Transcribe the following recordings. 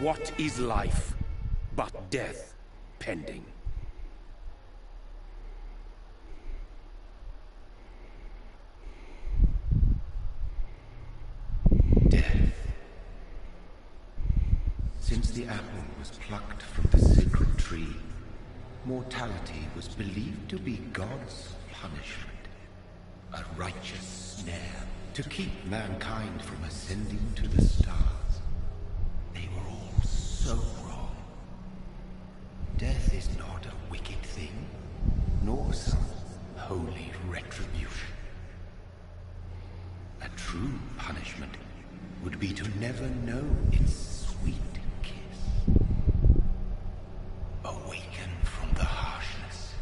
What is life but death pending? Death. Since the apple was plucked from the sacred tree, mortality was believed to be God's punishment, a righteous snare to keep mankind from ascending to the stars. They were all so wrong. Death is not a wicked thing, nor some holy retribution. A true punishment would be to never know its sweet kiss. Awaken from the harshness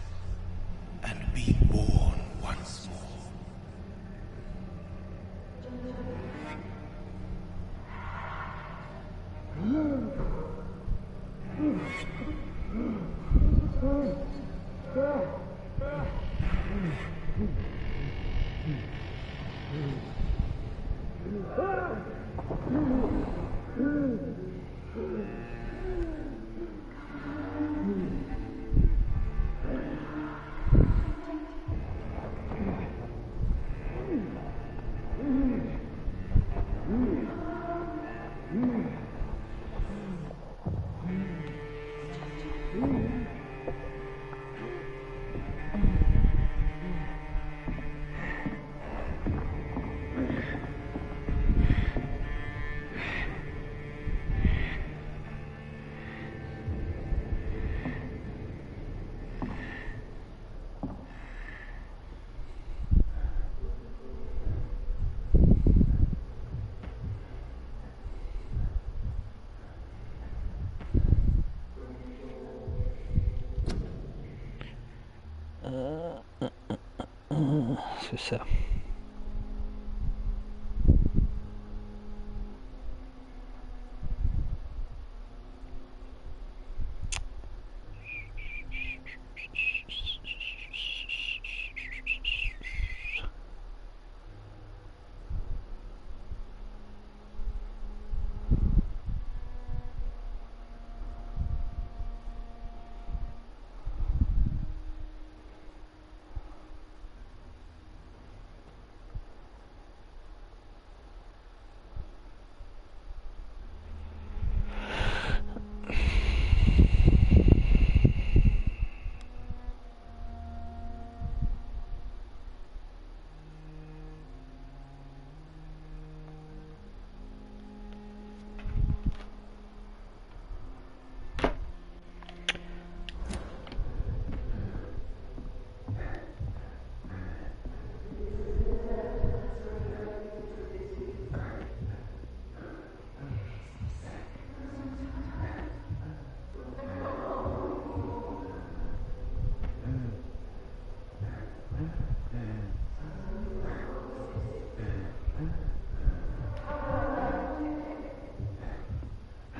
and be born once more. Ska vi se.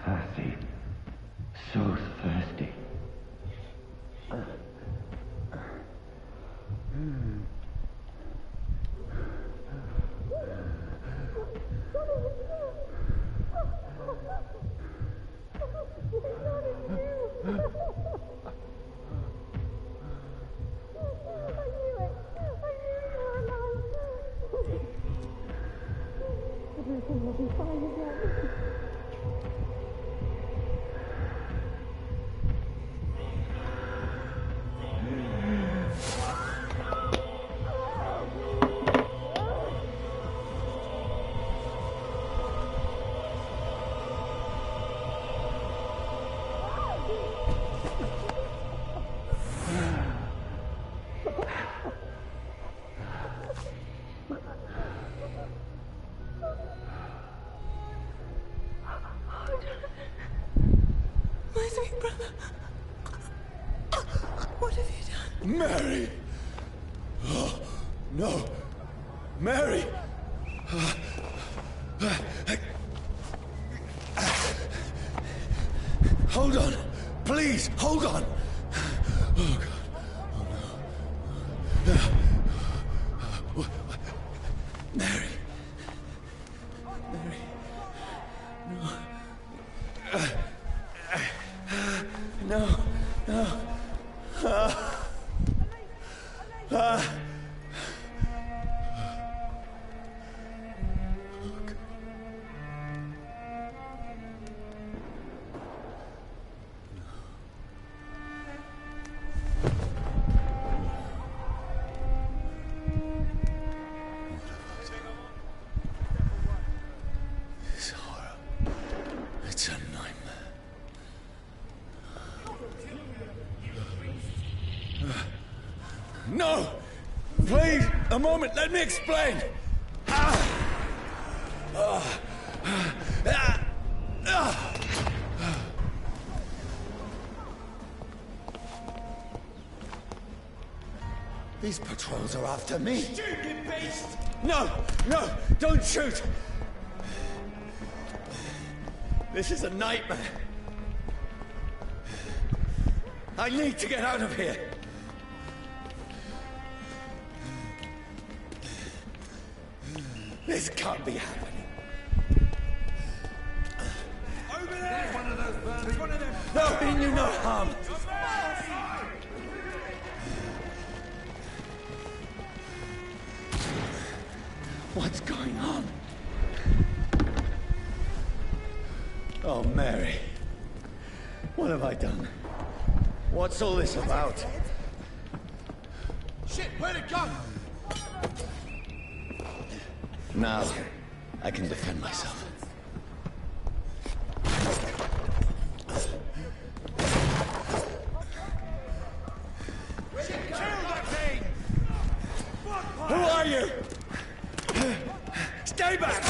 Thirsty. So thirsty. Mary! Oh, no! Mary! Hold on! Please, hold on! Oh, God. Oh, no. Mary! Mary! No. No, no. This horror. It's a nightmare. No! Please, a moment, let me explain! These patrols are after me. Stupid beast! No! No! Don't shoot! This is a nightmare. I need to get out of here. This can't be happening. Over there! There's one of those birds. There's one of them. No, I mean you no harm. What's going on? Oh, Mary. What have I done? What's all this about? Shit, where'd it go? Now, I can defend myself. Kill that thing! Who are you? Stay back!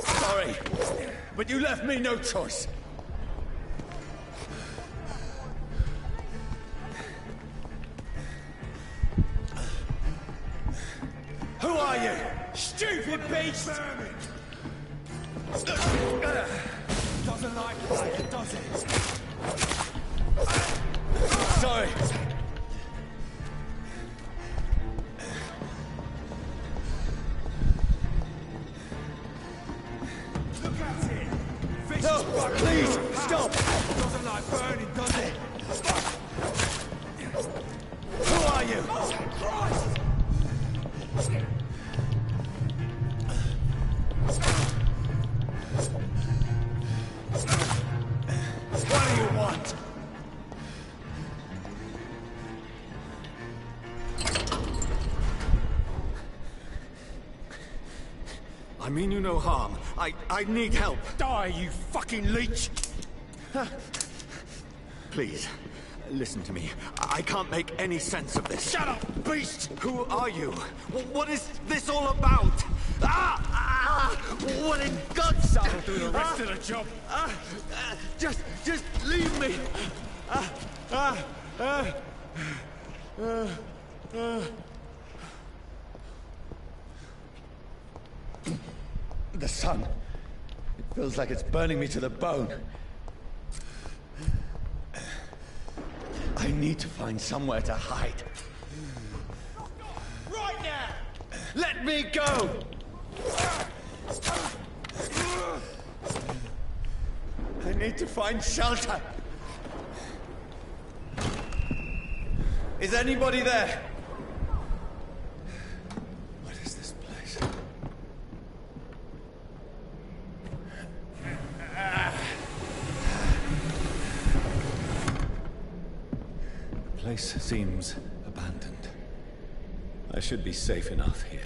Sorry, but you left me no choice. Who are you? Stupid beast! Doesn't like it, does it? Sorry. Look at it! Fish no, please, stop! Doesn't like burning, does it? Who are you? Oh, Christ! What do you want? I mean you no harm. I need help. Die, you fucking leech! Please, listen to me. I can't make any sense of this. Shut up, beast! Who are you? What is this all about? What in God's name? I'll do the rest of the job. Just leave me. The sun. It feels like it's burning me to the bone. I need to find somewhere to hide. Right now! Let me go! I need to find shelter. Is anybody there? What is this place? The place seems abandoned. I should be safe enough here.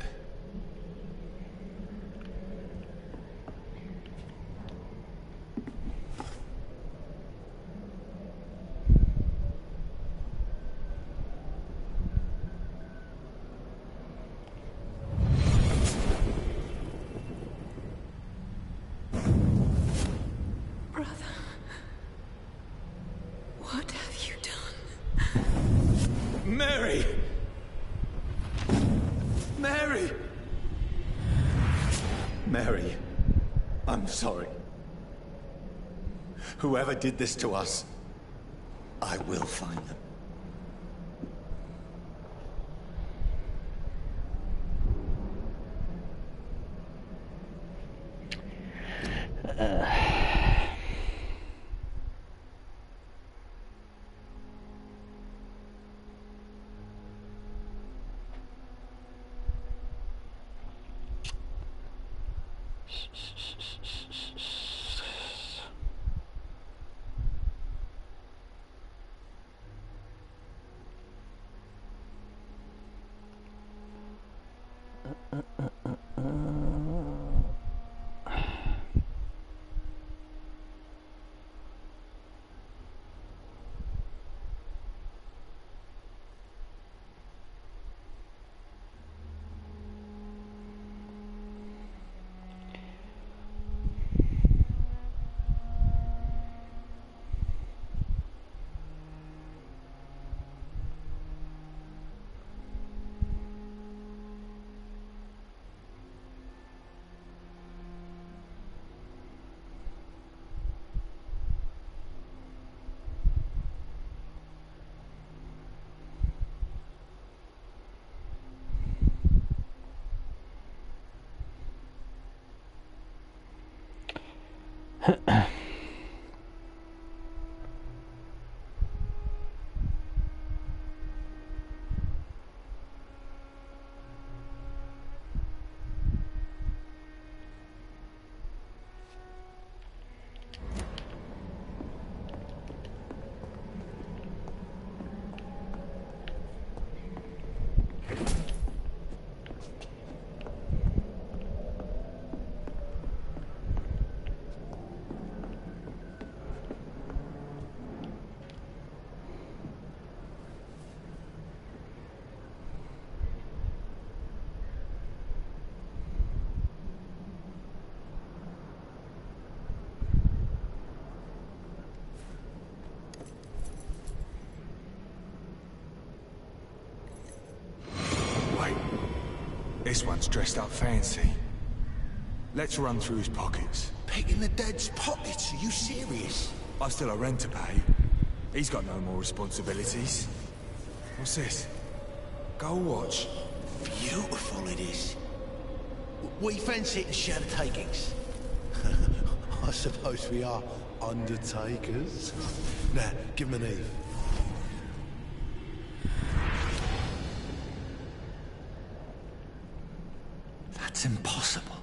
Mary, I'm sorry. Whoever did this to us, I will find them. This one's dressed up fancy. Let's run through his pockets. Picking the dead's pockets? Are you serious? I've still a rent to pay. He's got no more responsibilities. What's this? Gold watch. Beautiful it is. We fancy it to share the takings. I suppose we are undertakers. Now, give him an Eve. That's impossible.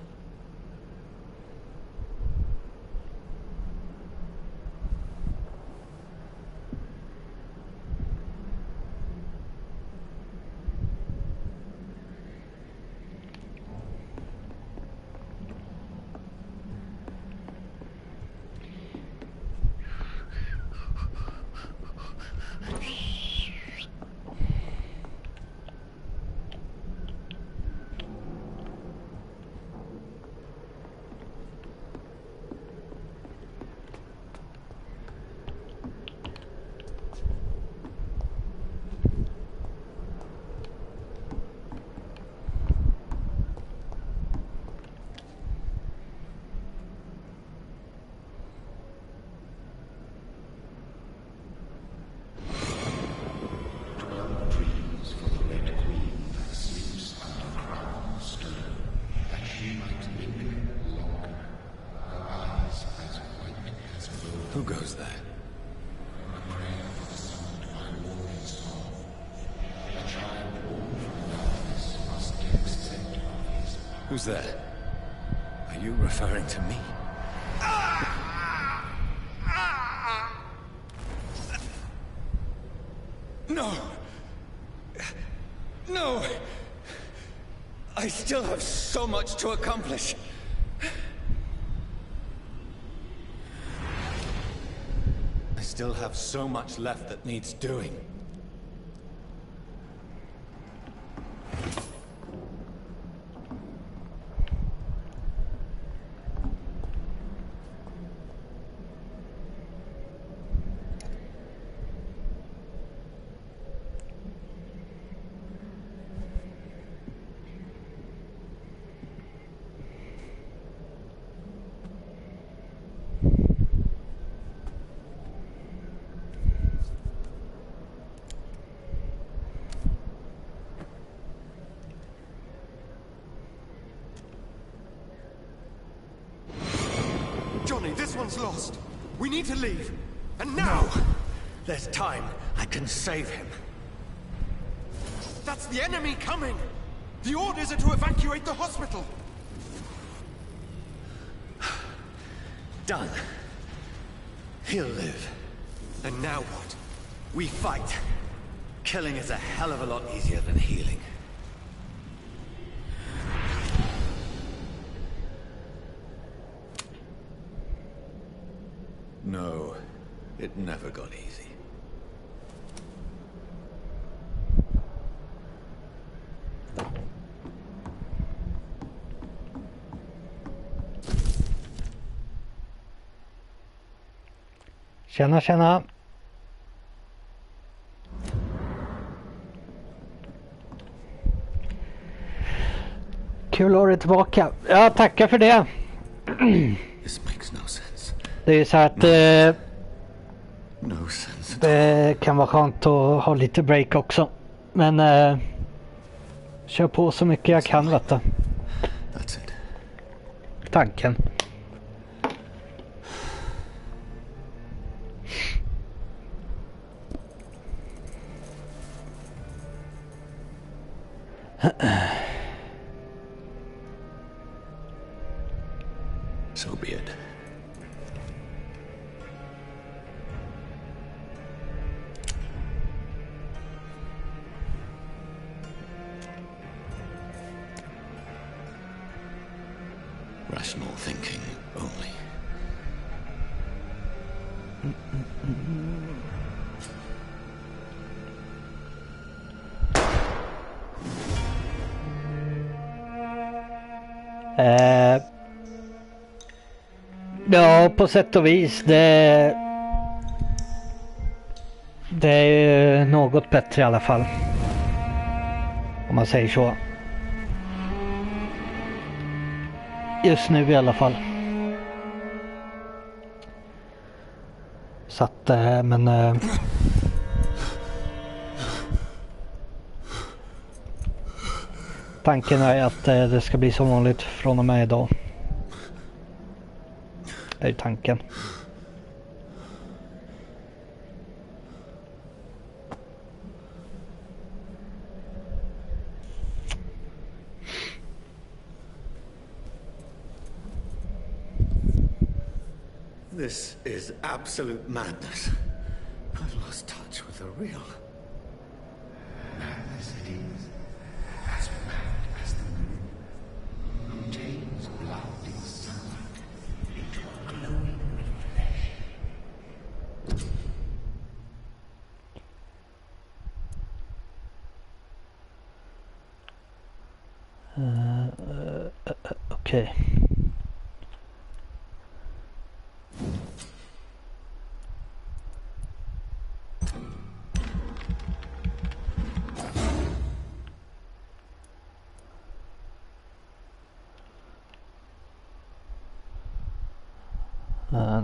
Who goes there? Who's there? Are you referring to me? No! No! I still have so much to accomplish. I still have so much left that needs doing. Johnny, this one's lost. We need to leave. And now! No. There's time. I can save him. That's the enemy coming! The orders are to evacuate the hospital! Done. He'll live. And now what? We fight. Killing is a hell of a lot easier than healing. No, it never got easy. Tjena, tjena. Kul att ha dig tillbaka. Ja, tackar för det. This makes no sense. Det är så att No sense. det kan vara skönt att ha lite break också. Men kör på så mycket jag kan, vet du. That's it. Tanken. So be it. Rational thinking only. Ja, på sätt och vis. Det är något bättre i alla fall. Om man säger så. Just nu i alla fall. Så att, men... tanken är att det ska bli som vanligt från och med idag. Det är tanken. This is absolute madness. I've lost touch with the real. Madness it is, as mad as the moon, who takes blinding sunlight into a glowing flesh. Okej.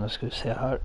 Nu ska vi se här.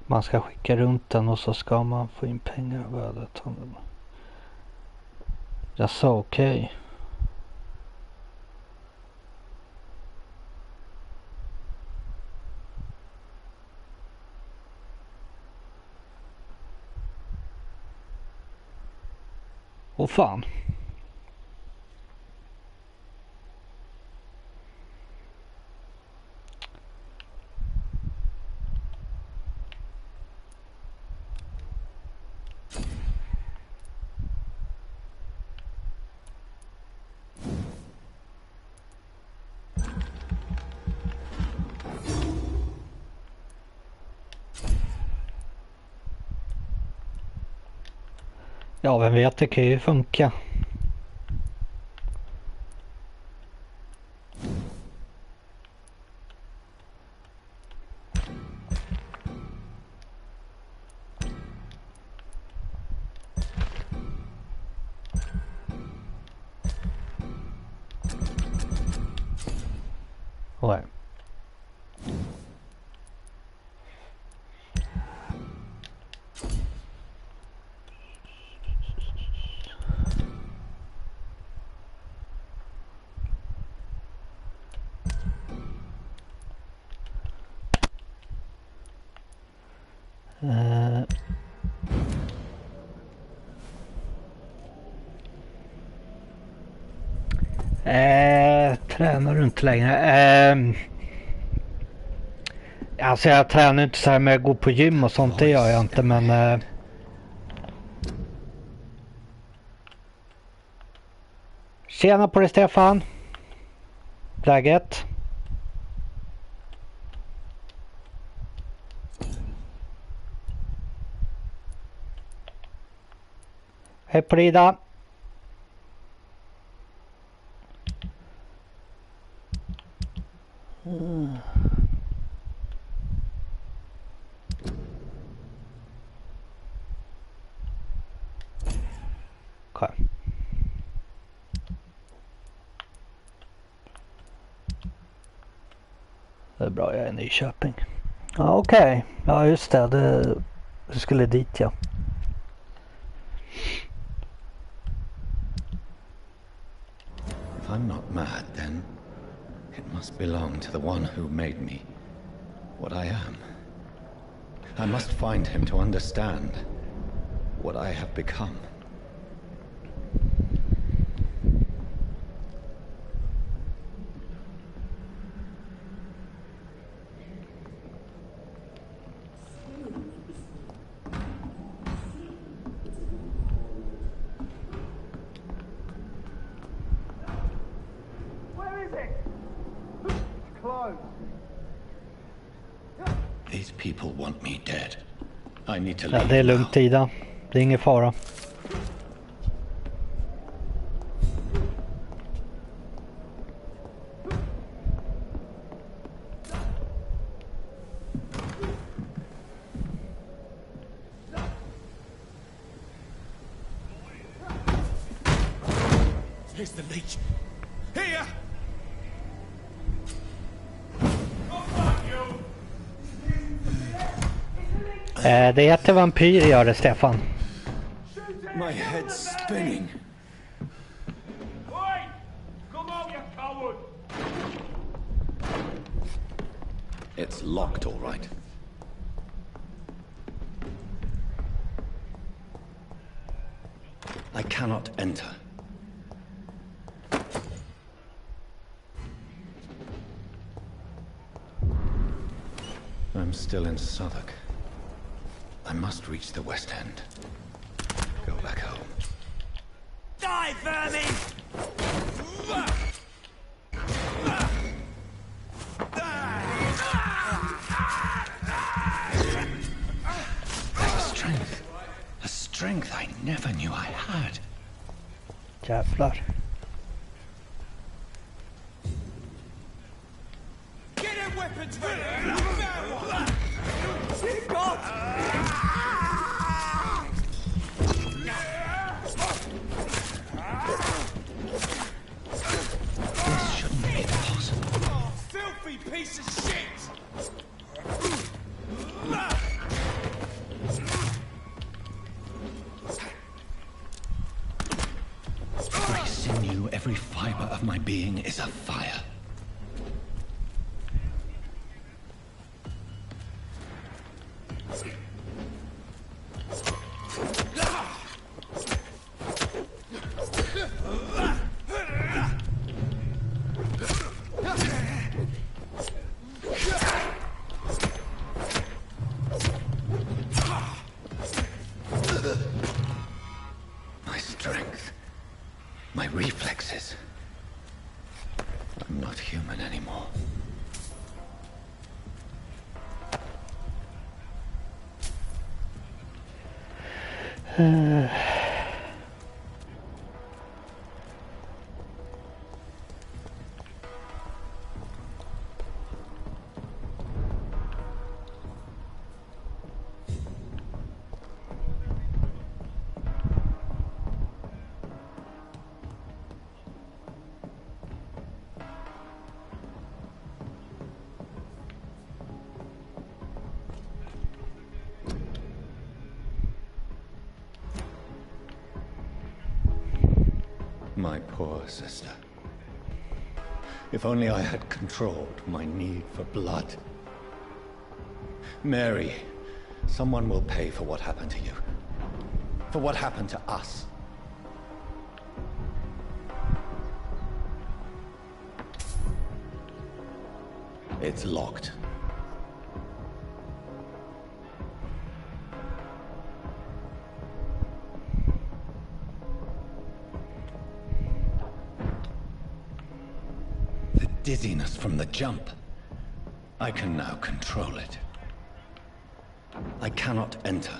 Man ska skicka runt den och så ska man få in pengar av ödet. Jag sa okej. Åh fan. Ja, vem vet, det kan ju funka. Ouais. Tränar du inte längre? Alltså jag tränar inte så här med att gå på gym och sånt, det gör jag inte, men tjena på dig Stefan. Läget? Hej på dig Ida. Okay. Det är bra, jag är i Nyköping. Ja, okej. Ja, just det. Du skulle dit, ja. If I'm not mad, then it must belong to the one who made me what I am. I must find him to understand what I have become. These people want me dead. I need to leave. Ja, det är lugnt Ida. Det är ingen fara. Here's the leech. Here! Det heter Vampyr gör det, Stefan. My head's spinning. Oi! Come out, you coward! It's locked, all right. I cannot enter. I'm still in Southwark. I must reach the West End. Go back home. Die, vermin! A strength I never knew I had. Jävlar. Get their weapons ready! God! This shouldn't be possible. Oh, filthy piece of shit! Every sinew, every fiber of my being is afire. My strength, my reflexes. I'm not human anymore. My poor sister. If only I had controlled my need for blood. Mary, someone will pay for what happened to you. For what happened to us. It's locked. The dizziness from the jump. I can now control it. I cannot enter.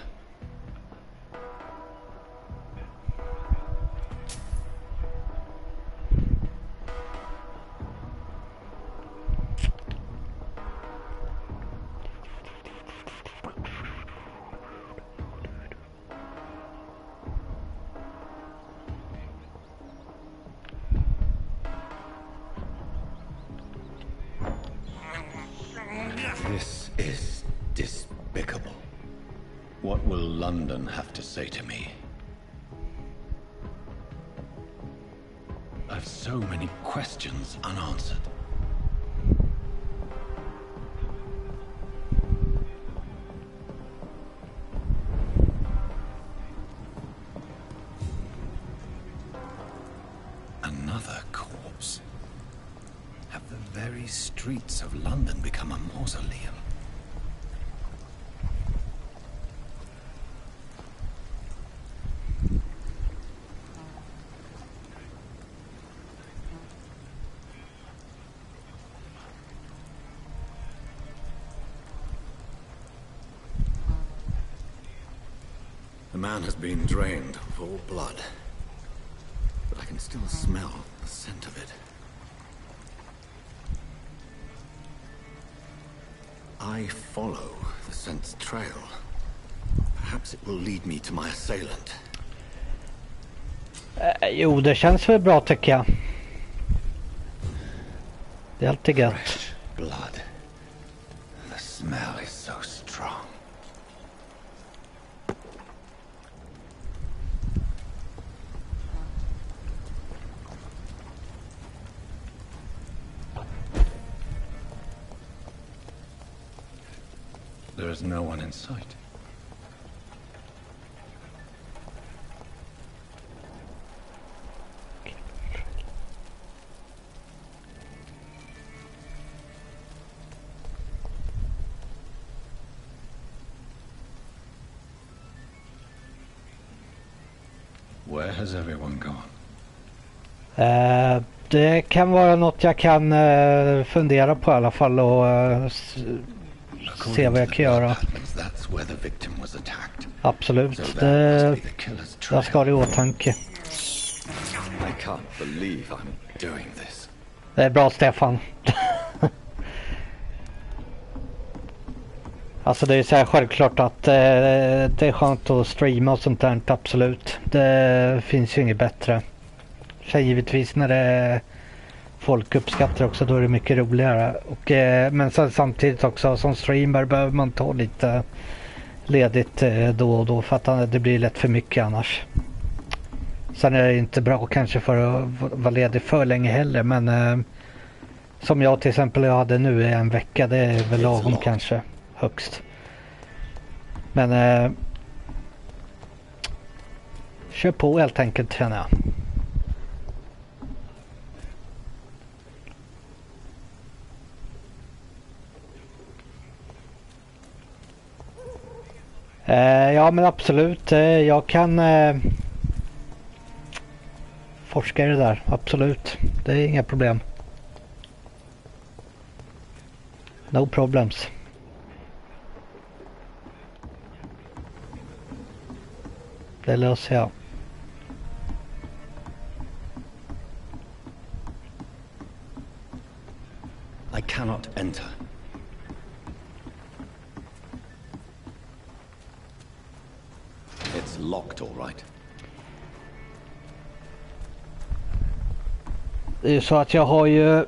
This is despicable. What will London have to say to me? I've so many questions unanswered. Another corpse. Have the very streets of London become a mausoleum? The man has been drained of all blood, but I can still smell the scent of it. I follow the scent's trail. Perhaps it will lead me to my assailant. Jo, det känns väl bra tycker jag. Det är alltid gött. Fresh blood. The smell is so strong. There is no one in sight. Where has everyone gone? Det kan vara något jag kan fundera på i alla fall och se vad jag kan göra. Absolut, det jag ska ha det i åtanke. Det är bra Stefan. Alltså det är så här självklart att det är skönt att streama och sånt där, absolut. Det finns ju inget bättre. Så givetvis när det folk uppskattar också, då är det mycket roligare. Och, men samtidigt också som streamer behöver man ta lite ledigt då och då för att det blir lätt för mycket annars. Sen är det inte bra kanske för att vara ledig för länge heller, men som jag till exempel jag hade nu i en vecka, det är väl lagom kanske högst. Men kör på helt enkelt känner jag. Ja men absolut, jag kan forska i det där, absolut. Det är inga problem. No problems. Det löser jag. I cannot enter. It's locked, all right. Det är ju så att jag har ju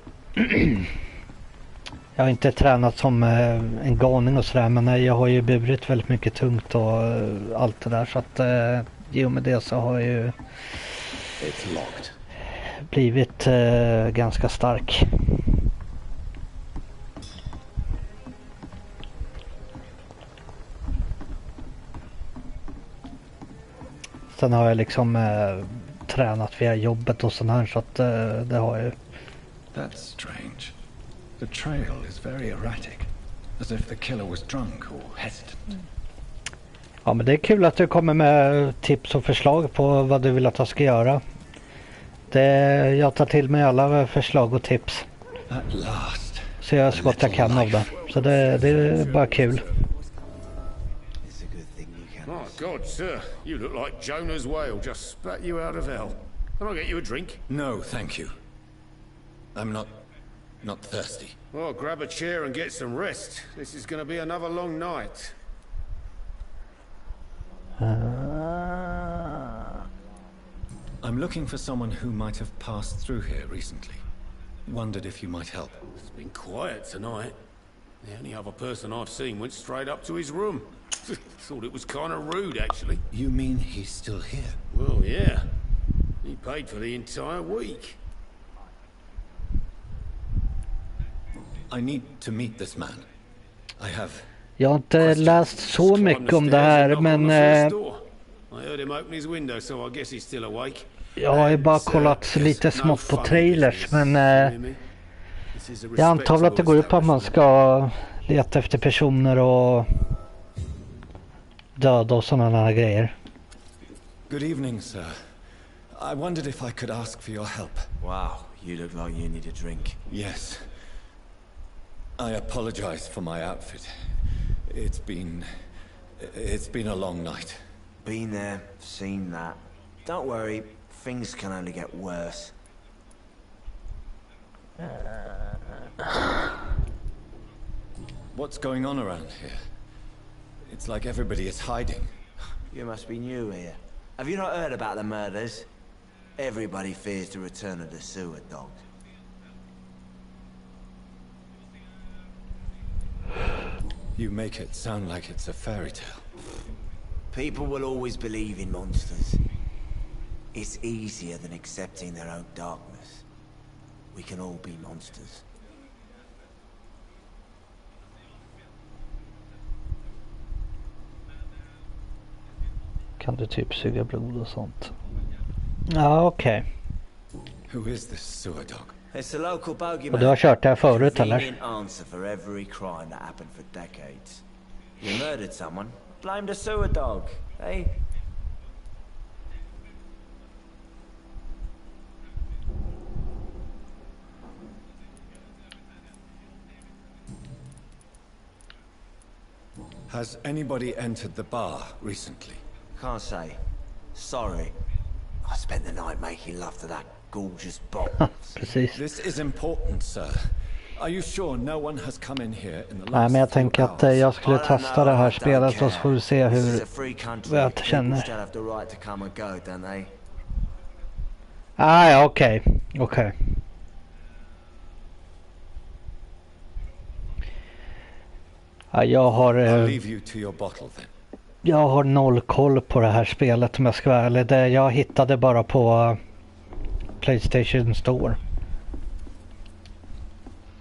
jag har inte tränat som en galning och sådär, men jag har ju burit väldigt mycket tungt och allt det där, så att i och med det så har jag ju It's locked. blivit ganska stark. Sen har jag liksom tränat via jobbet och sånt här, så att det har jag ju. That's strange. The trail is very erratic. As if the killer was drunk or hesitant. Ja, men det är kul att du kommer med tips och förslag på vad du vill att jag ska göra. Jag tar till mig alla förslag och tips. At last. Så jag gör så gott jag kan av det. Så det är bara kul. My God, sir, you look like Jonah's whale just spat you out of hell. Can I get you a drink? No, thank you. I'm not thirsty. Well, grab a chair and get some rest. This is going to be another long night. I'm looking for someone who might have passed through here recently. Wondered if you might help. It's been quiet tonight. The only other person I've seen went straight up to his room. Thought it was kind of rude, actually. You mean he's still here? Well, yeah. He paid for the entire week. I need to meet this man. I have... Jag har inte läst så mycket om det här, men jag har ju bara kollat lite smått på trailers, men jag antar väl att det går ut på att man ska leta efter personer och döda och sådana här grejer. Good evening, sir. I wondered if I could ask for your help. Wow, you look like you need a drink. Yes. I apologize for my outfit. It's been a long night. Been there, seen that. Don't worry, things can only get worse. What's going on around here? It's like everybody is hiding. You must be new here. Have you not heard about the murders? Everybody fears the return of the sewer dog. You make it sound like it's a fairy tale. People will always believe in monsters. It's easier than accepting their own darkness. We can all be monsters. Kan du typ suga blod och sånt? Ja, okej. Who is this sewer dog? It's a local bogeyman. Och du har kört det här förut, eller? Convenient answer for every crime that happened for decades. You murdered someone, blame the sewer dog, eh? Has anybody entered the bar recently? Can't say. Sorry. I spent the night making love to that gorgeous bot. Precis. This is important, sir. Are you sure no one has come in here in the Nej, last men jag tänker att jag skulle testa det här spelet och så får vi se hur jag känner. Ja, okej. Ja, jag har noll koll på det här spelet om jag ska vara ärlig. Jag hittade bara på PlayStation Store.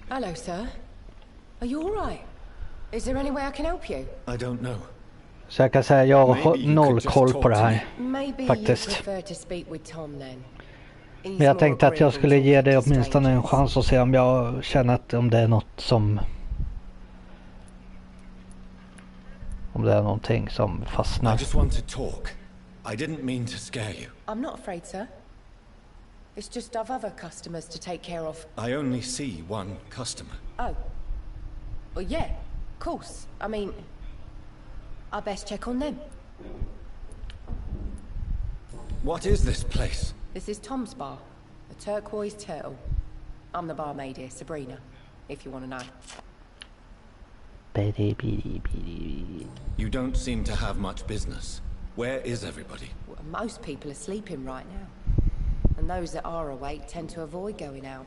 Hello, sir. Are you all right? Is there any way I can help you? I don't know. Så jag kan säga jag har noll koll på det här. Faktiskt. Men jag tänkte att jag skulle ge det åtminstone en chans och se om jag känner att om det är något som... Om det är någonting som fastnar. I just want to talk. I didn't mean to scare you. I'm not afraid, sir. It's just I've other customers to take care of. I only see one customer. Oh. Well, yeah, of course. I mean, I best check on them. What is this place? This is Tom's bar, the Turquoise Turtle. I'm the barmaid here, Sabrina, if you want to know. You don't seem to have much business. Where is everybody? Well, most people are sleeping right now. And those that are awake tend to avoid going out.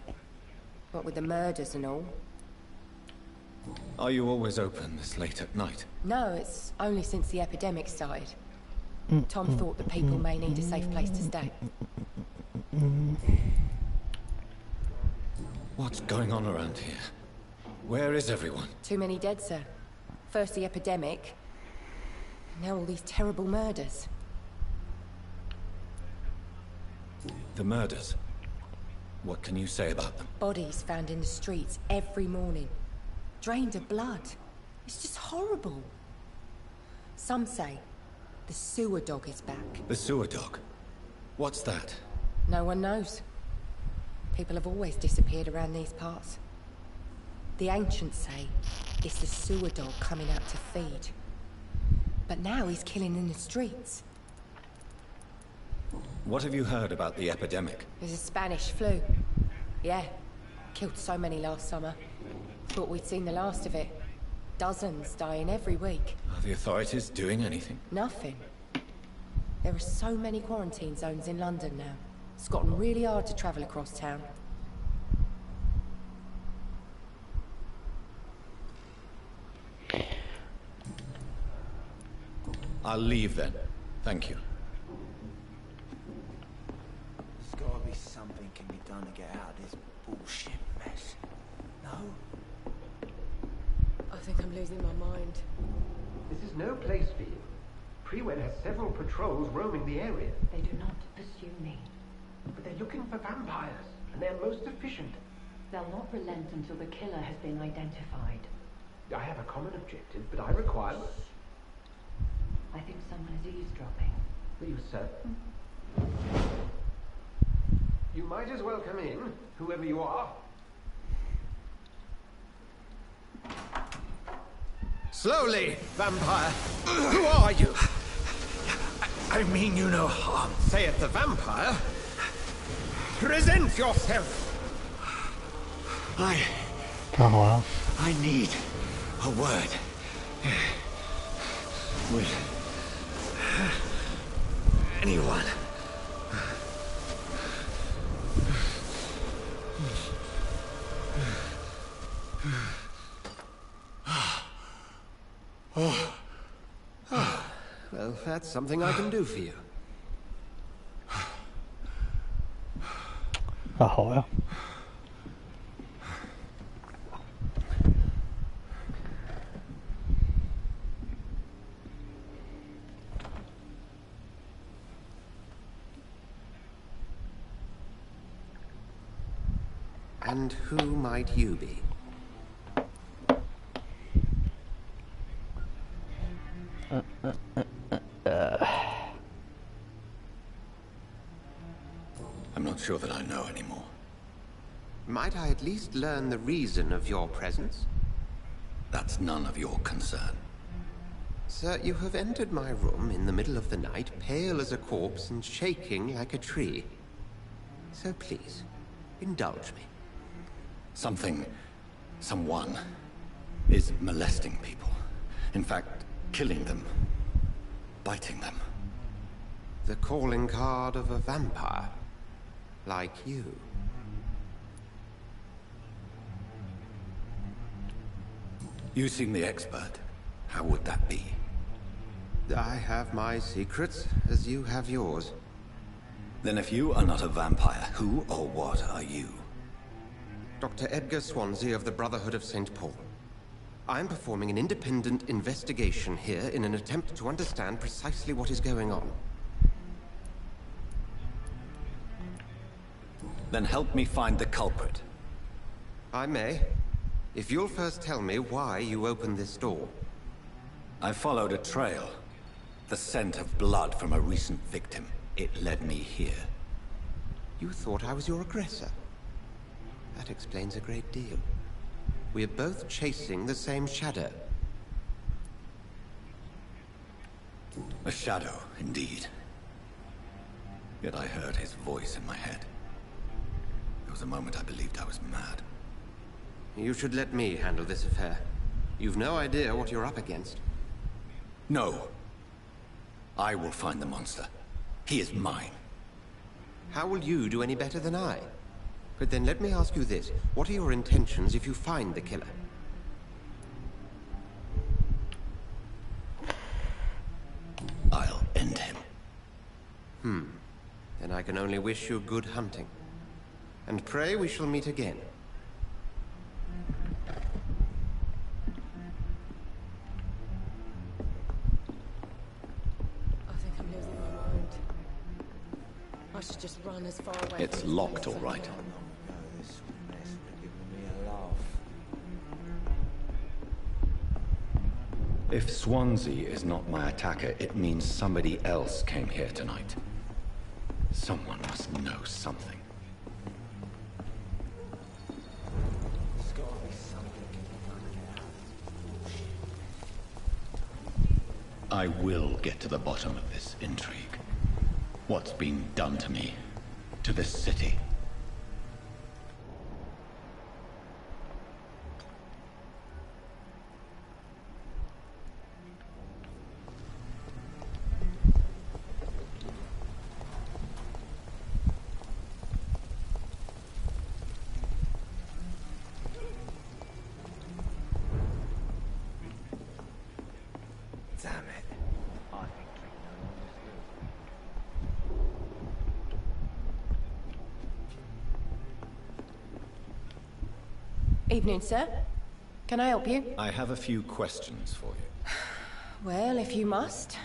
What with the murders and all. Are you always open this late at night? No, it's only since the epidemic started. Tom thought the people may need a safe place to stay. What's going on around here? Where is everyone? Too many dead, sir. First the epidemic, now all these terrible murders. The murders? What can you say about them? Bodies found in the streets every morning. Drained of blood. It's just horrible. Some say the sewer dog is back. The sewer dog? What's that? No one knows. People have always disappeared around these parts. The ancients say it's the sewer dog coming out to feed. But now he's killing in the streets. What have you heard about the epidemic? There's a Spanish flu. Yeah. Killed so many last summer. Thought we'd seen the last of it. Dozens dying every week. Are the authorities doing anything? Nothing. There are so many quarantine zones in London now. It's gotten really hard to travel across town. I'll leave then. Thank you. There's gotta be something can be done to get out of this bullshit mess. No? I think I'm losing my mind. This is no place for you. Prewen has several patrols roaming the area. They do not pursue me. But they're looking for vampires, and they're most efficient. They'll not relent until the killer has been identified. I have a common objective, but I require... I think someone is eavesdropping. Are you certain? You might as well come in, whoever you are. Slowly, vampire! Who are you? I mean you no harm, saith the vampire. Present yourself! Oh wow. I need a word with anyone. Well, that's something I can do for you. Jaha, ja. And who might you be? I'm not sure that I know anymore. Might I at least learn the reason of your presence? That's none of your concern. Sir, you have entered my room in the middle of the night, pale as a corpse and shaking like a tree. So please, indulge me. Someone is molesting people. In fact, killing them. Biting them. The calling card of a vampire. Like you. You seem the expert. How would that be? I have my secrets, as you have yours. Then if you are not a vampire, who or what are you? Dr. Edgar Swansea of the Brotherhood of St. Paul. I'm performing an independent investigation here in an attempt to understand precisely what is going on. Then help me find the culprit. I may, if you'll first tell me why you opened this door. I followed a trail. The scent of blood from a recent victim. It led me here. You thought I was your aggressor. That explains a great deal. We're both chasing the same shadow. A shadow, indeed. Yet I heard his voice in my head. There was a moment I believed I was mad. You should let me handle this affair. You've no idea what you're up against. No. I will find the monster. He is mine. How will you do any better than I? But then let me ask you this. What are your intentions if you find the killer? I'll end him. Then I can only wish you good hunting. And pray we shall meet again. I should just run as far away. It's locked, all right. If Swansea is not my attacker, it means somebody else came here tonight. Someone must know something. I will get to the bottom of this intrigue. What's been done to me, to this city. Evening, sir. Can I help you? I have a few questions for you. Well, if you must.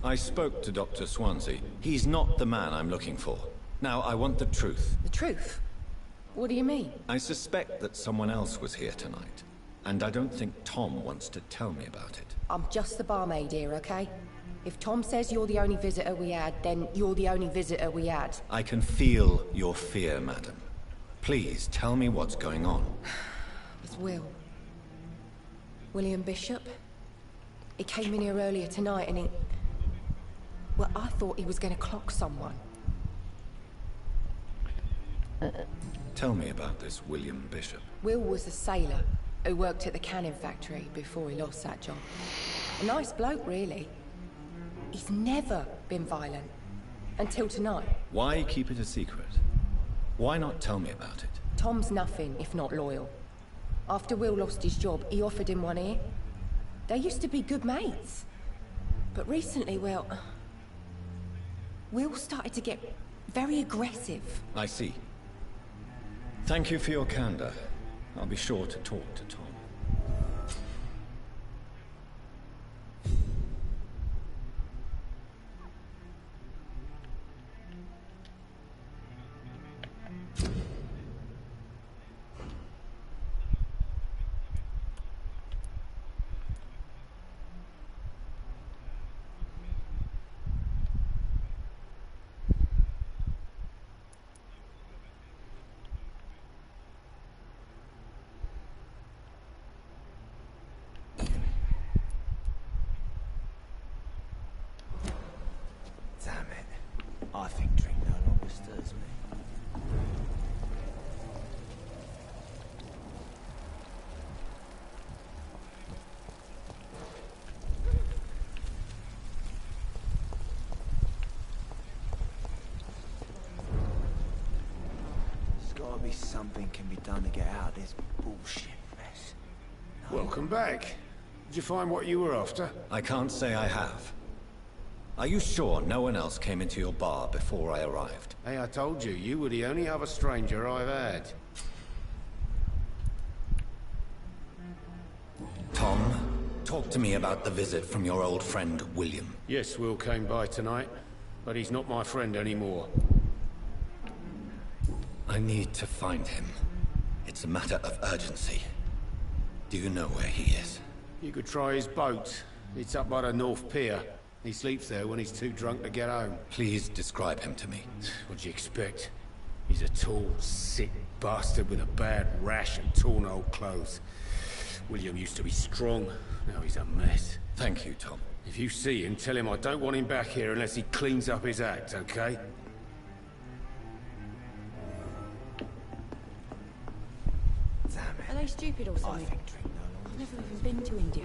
I spoke to Dr. Swansea. He's not the man I'm looking for. Now, I want the truth. The truth? What do you mean? I suspect that someone else was here tonight. And I don't think Tom wants to tell me about it. I'm just the barmaid here, okay? If Tom says you're the only visitor we had, then you're the only visitor we had. I can feel your fear, madam. Please, tell me what's going on. It's Will. William Bishop. He came in here earlier tonight and he... Well, I thought he was going to clock someone. Tell me about this William Bishop. Will was a sailor who worked at the cannon factory before he lost that job. A nice bloke, really. He's never been violent. Until tonight. Why keep it a secret? Why not tell me about it? Tom's nothing if not loyal. After Will lost his job, he offered him one ear. They used to be good mates. But recently, well... Will started to get very aggressive. I see. Thank you for your candor. I'll be sure to talk to Tom. I think drink no longer stirs me. There's gotta be something can be done to get out of this bullshit mess. No. Welcome back. Did you find what you were after? I can't say I have. Are you sure no one else came into your bar before I arrived? Hey, I told you, you were the only other stranger I've had. Tom, talk to me about the visit from your old friend, William. Yes, Will came by tonight, but he's not my friend anymore. I need to find him. It's a matter of urgency. Do you know where he is? You could try his boat. It's up by the North Pier. He sleeps there when he's too drunk to get home. Please describe him to me. What'd you expect? He's a tall, sick bastard with a bad rash and torn old clothes. William used to be strong. Now he's a mess. Thank you, Tom. If you see him, tell him I don't want him back here unless he cleans up his act, okay? Damn it. Are they stupid or I something? think drink no longer I've never even been to India.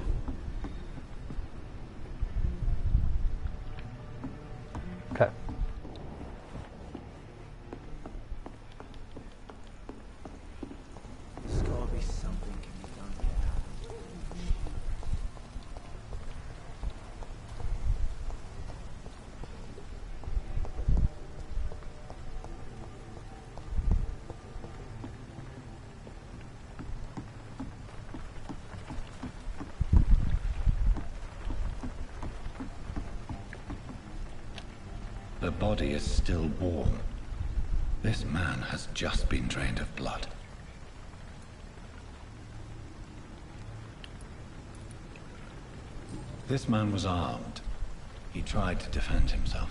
Okay. There's gotta be something can be done to get out. the body is still warm. This man has just been drained of blood. This man was armed. He tried to defend himself.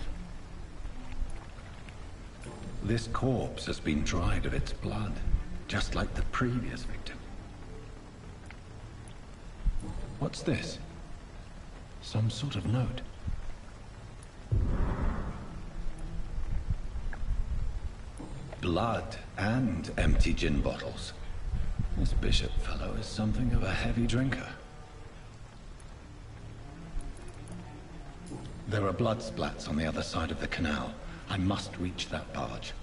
This corpse has been dried of its blood, just like the previous victim. What's this? Some sort of note. Blood and empty gin bottles. This bishop fellow is something of a heavy drinker. There are blood splats on the other side of the canal. I must reach that barge.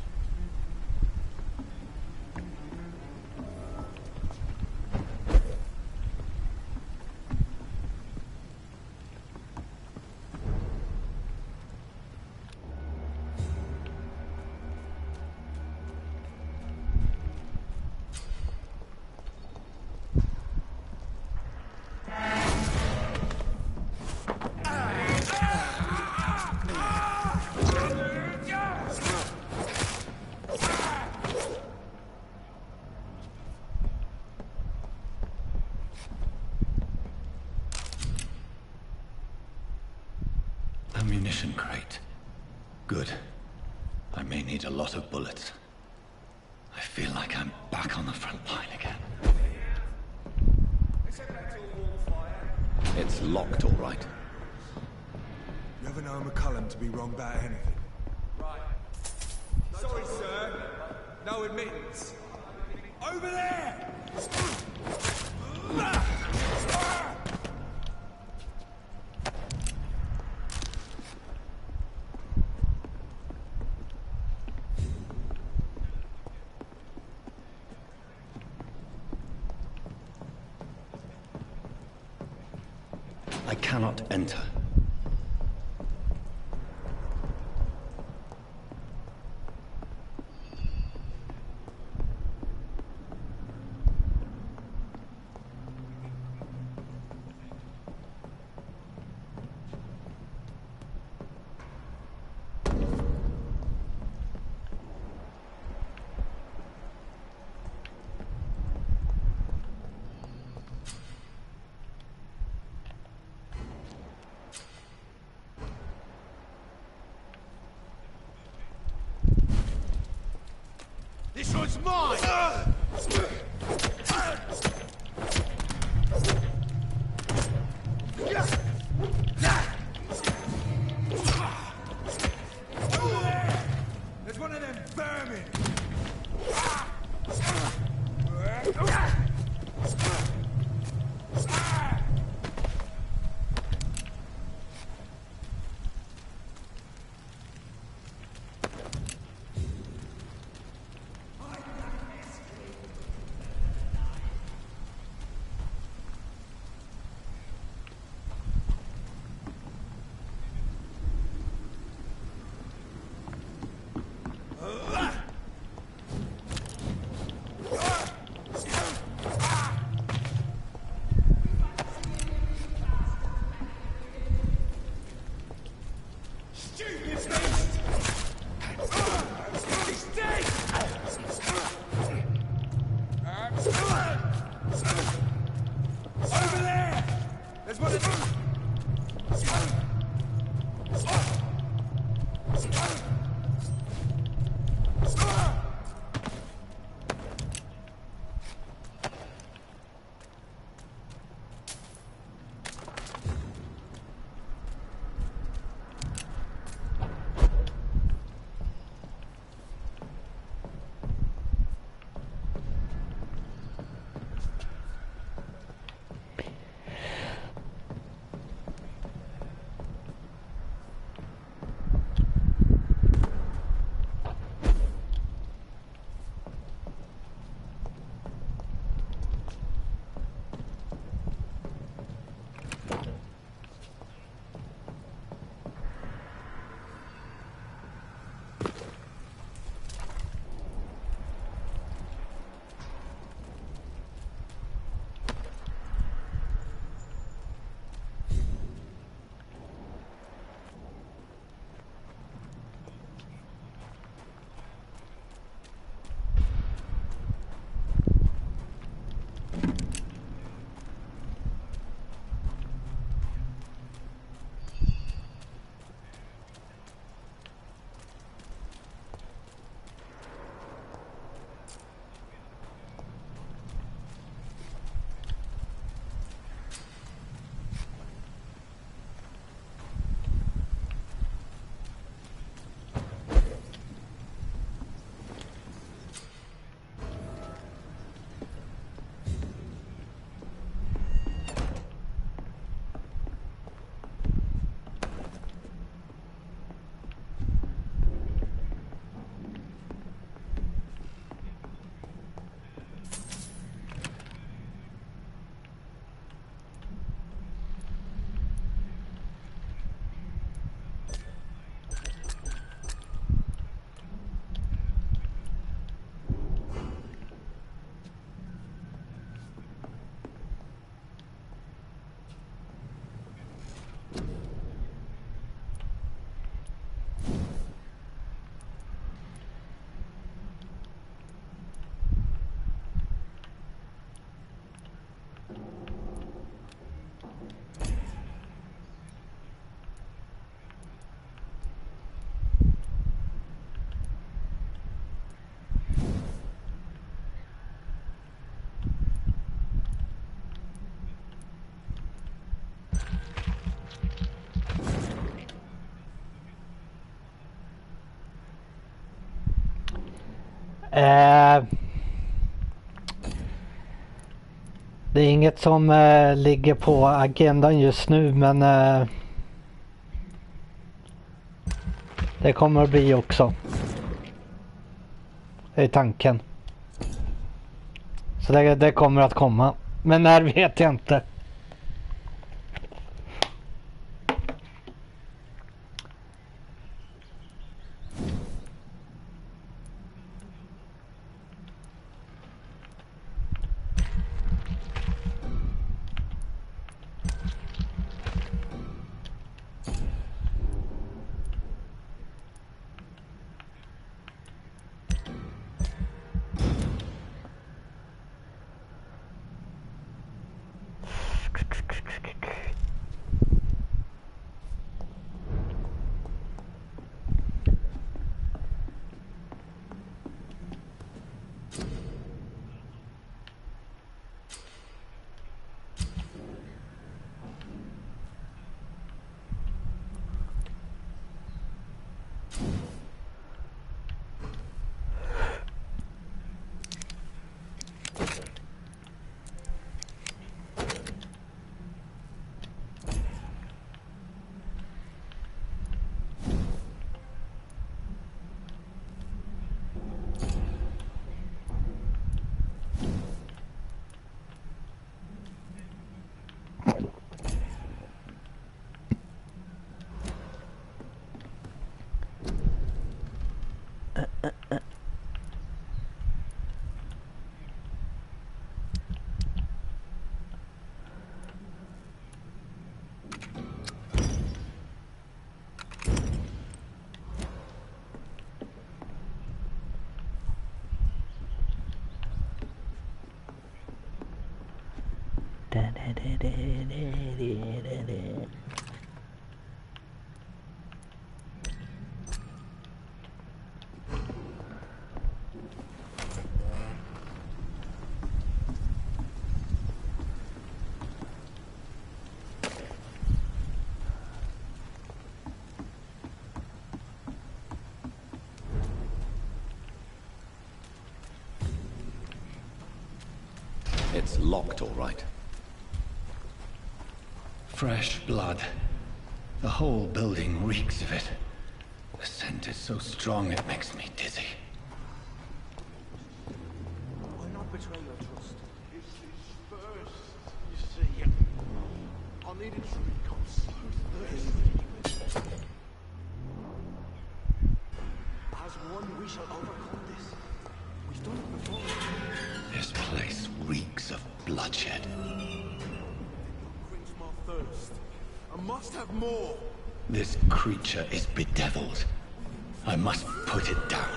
Ammunition crate. Good. I may need a lot of bullets. I feel like I'm back on the front line again. It's locked, all right. You ever know McCullum to be wrong about anything? Right. Sorry, sir. No admittance. Over there! I cannot enter. This one's mine! There's one of them vermin! Det är inget som ligger på agendan just nu, men det kommer att bli också. Det är tanken. Så det kommer att komma. Men när vet jag inte. It's locked, all right. Fresh blood. The whole building reeks of it. The scent is so strong it makes me dizzy. Why not betray your trust? This is first, you see. I needed to become so thirsty. As one, we shall overcome this. We've done it before. This place reeks of bloodshed. Quench my thirst. I must have more. This creature is bedeviled. I must put it down.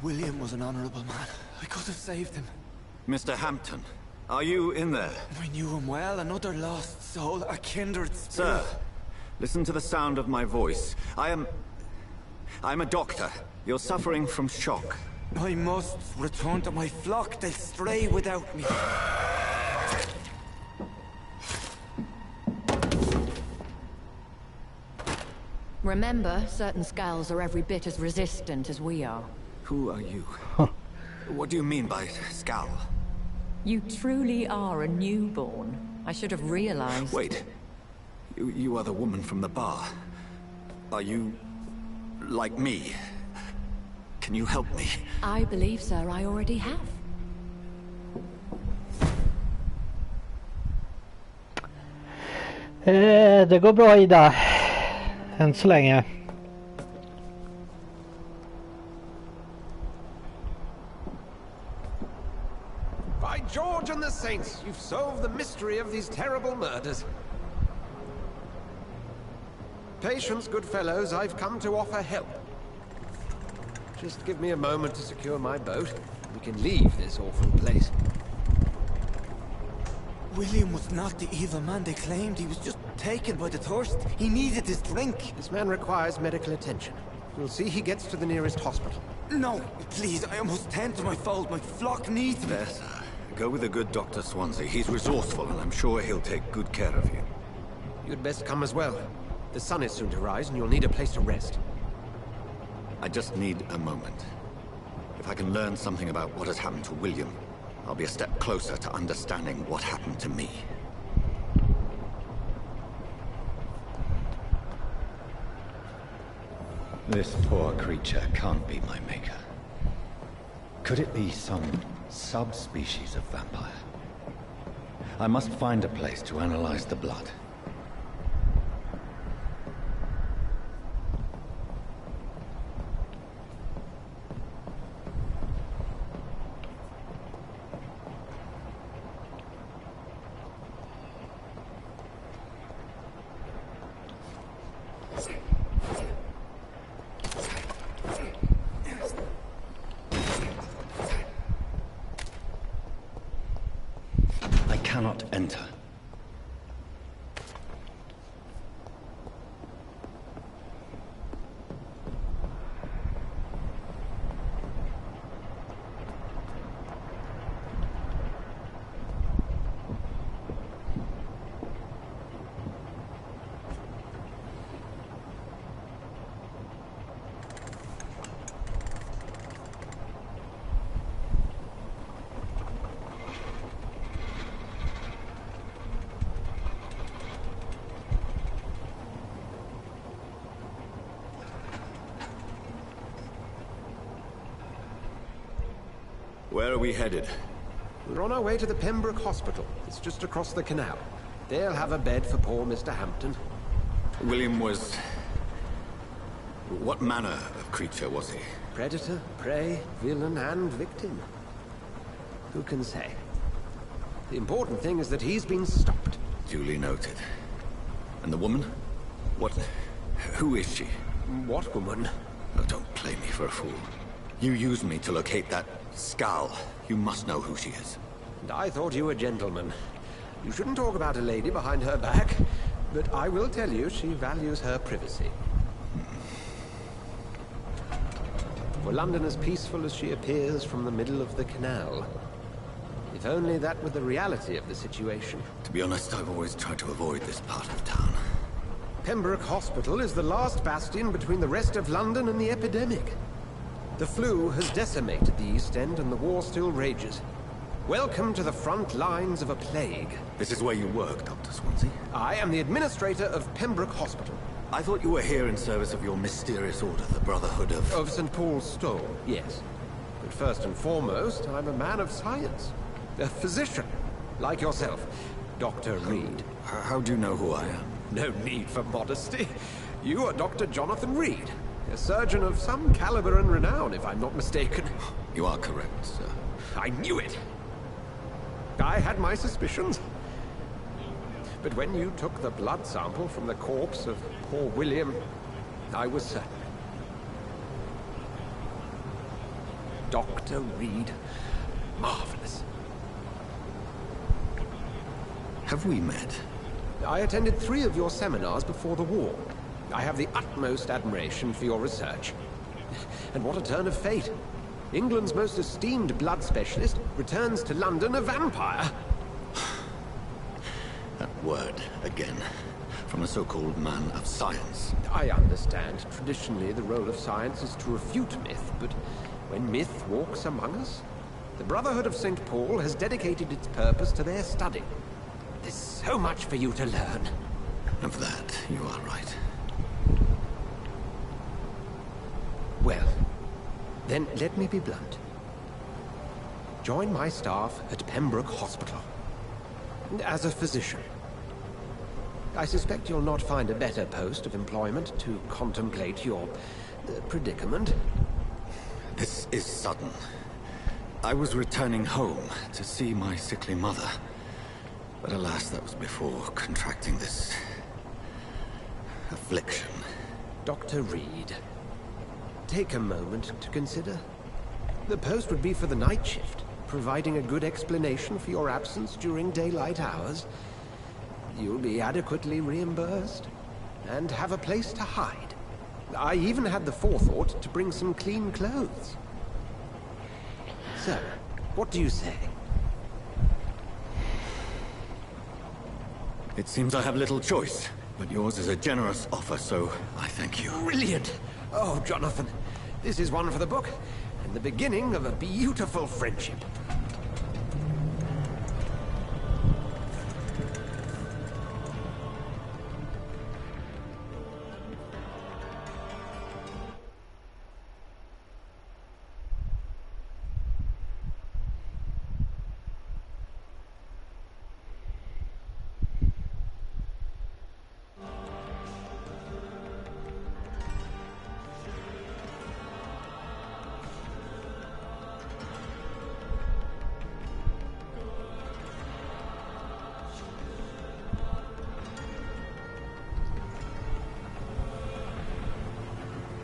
William was an honorable man. I could have saved him. Mr. Hampton, are you in there? I knew him well, another lost soul, a kindred Sir, spirit. listen to the sound of my voice. I'm a doctor. You're suffering from shock. I must return to my flock. They'll stray without me. Remember, certain skulls are every bit as resistant as we are. Who are you? What do you mean by scowl? You truly are a newborn. I should have realized. Wait. You are the woman from the bar. Are you... like me? Can you help me? I believe, sir, I already have. Det går bra, Ida. Än så länge. By George and the Saints, you've solved the mystery of these terrible murders. Patience, good fellows, I've come to offer help. Just give me a moment to secure my boat. We can leave this awful place. William was not the evil man they claimed. He was just taken by the thirst. He needed his drink. This man requires medical attention. We'll see he gets to the nearest hospital. No, please, I almost tend to my fold. My flock needs me. Go with the good Dr. Swansea. He's resourceful, and I'm sure he'll take good care of you. You'd best come as well. The sun is soon to rise, and you'll need a place to rest. I just need a moment. If I can learn something about what has happened to William, I'll be a step closer to understanding what happened to me. This poor creature can't be my maker. Could it be some subspecies of vampire? I must find a place to analyze the blood. Cannot enter. Where are we headed? We're on our way to the Pembroke Hospital. It's just across the canal. They'll have a bed for poor Mr. Hampton. William was... What manner of creature was he? Predator, prey, villain, and victim. Who can say? The important thing is that he's been stopped. Duly noted. And the woman? What... Who is she? What woman? Oh, don't play me for a fool. You used me to locate that skull. You must know who she is. And I thought you a gentleman. You shouldn't talk about a lady behind her back, but I will tell you she values her privacy. For London as peaceful as she appears from the middle of the canal. If only that were the reality of the situation. To be honest, I've always tried to avoid this part of town. Pembroke Hospital is the last bastion between the rest of London and the epidemic. The flu has decimated the East End and the war still rages. Welcome to the front lines of a plague. This is where you work, Dr. Swansea? I am the administrator of Pembroke Hospital. I thought you were here in service of your mysterious order, the Brotherhood of... Of St. Paul's Stole, yes. But first and foremost, I'm a man of science. A physician, like yourself, Dr. Reed. How do you know who I am? No need for modesty. You are Dr. Jonathan Reed. A surgeon of some caliber and renown, if I'm not mistaken. You are correct, sir. I knew it! I had my suspicions. But when you took the blood sample from the corpse of poor William, I was certain. Dr. Reed. Marvelous. Have we met? I attended 3 of your seminars before the war. I have the utmost admiration for your research. And what a turn of fate. England's most esteemed blood specialist returns to London a vampire. That word, again. From a so-called man of science. I understand. Traditionally, the role of science is to refute myth, but when myth walks among us, the Brotherhood of St. Paul has dedicated its purpose to their study. There's so much for you to learn. Of that, you are right. Well, then let me be blunt. Join my staff at Pembroke Hospital. As a physician. I suspect you'll not find a better post of employment to contemplate your predicament. This is sudden. I was returning home to see my sickly mother. But alas, that was before contracting this affliction. Dr. Reed, take a moment to consider. The post would be for the night shift, providing a good explanation for your absence during daylight hours. You'll be adequately reimbursed, and have a place to hide. I even had the forethought to bring some clean clothes. So, what do you say? It seems I have little choice, but yours is a generous offer, so I thank you. Brilliant! Oh, Jonathan, this is one for the book, and the beginning of a beautiful friendship.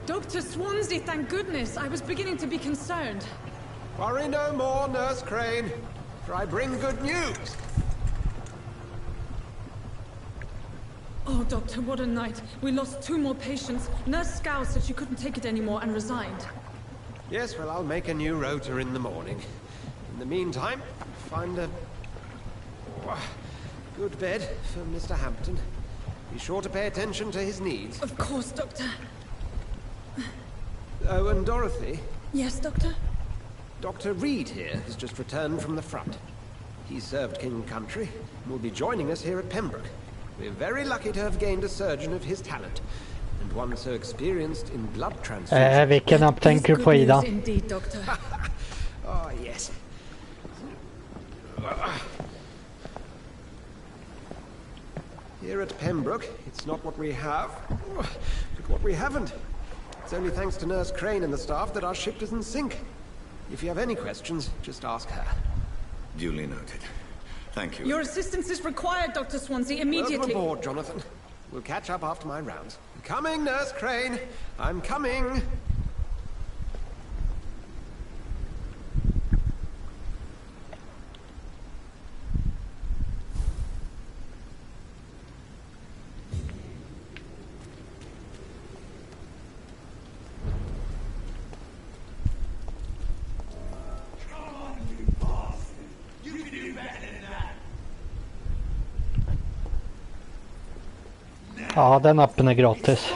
Dr. Swansea, thank goodness. I was beginning to be concerned. Worry no more, Nurse Crane, for I bring good news. Oh, Doctor, what a night. We lost 2 more patients. Nurse Scow said she couldn't take it anymore and resigned. Yes, well, I'll make a new rota in the morning. In the meantime, find a good bed for Mr. Hampton. Be sure to pay attention to his needs. Of course, Doctor. Oh, and Dorothy? Yes, Doctor? Dr. Reed here has just returned from the front. He served King and Country and will be joining us here at Pembroke. We're very lucky to have gained a surgeon of his talent, and one so experienced in blood transfusion. Vilken app tänker du på, Ida? Indeed, Doctor. Oh, yes. Here at Pembroke, it's not what we have, but what we haven't. It's only thanks to Nurse Crane and the staff that our ship doesn't sink. If you have any questions, just ask her. Duly noted. Thank you. Your assistance is required, Dr. Swansea, immediately. Welcome aboard, Jonathan. We'll catch up after my rounds. I'm coming, Nurse Crane. I'm coming. Ja, den appen är gratis.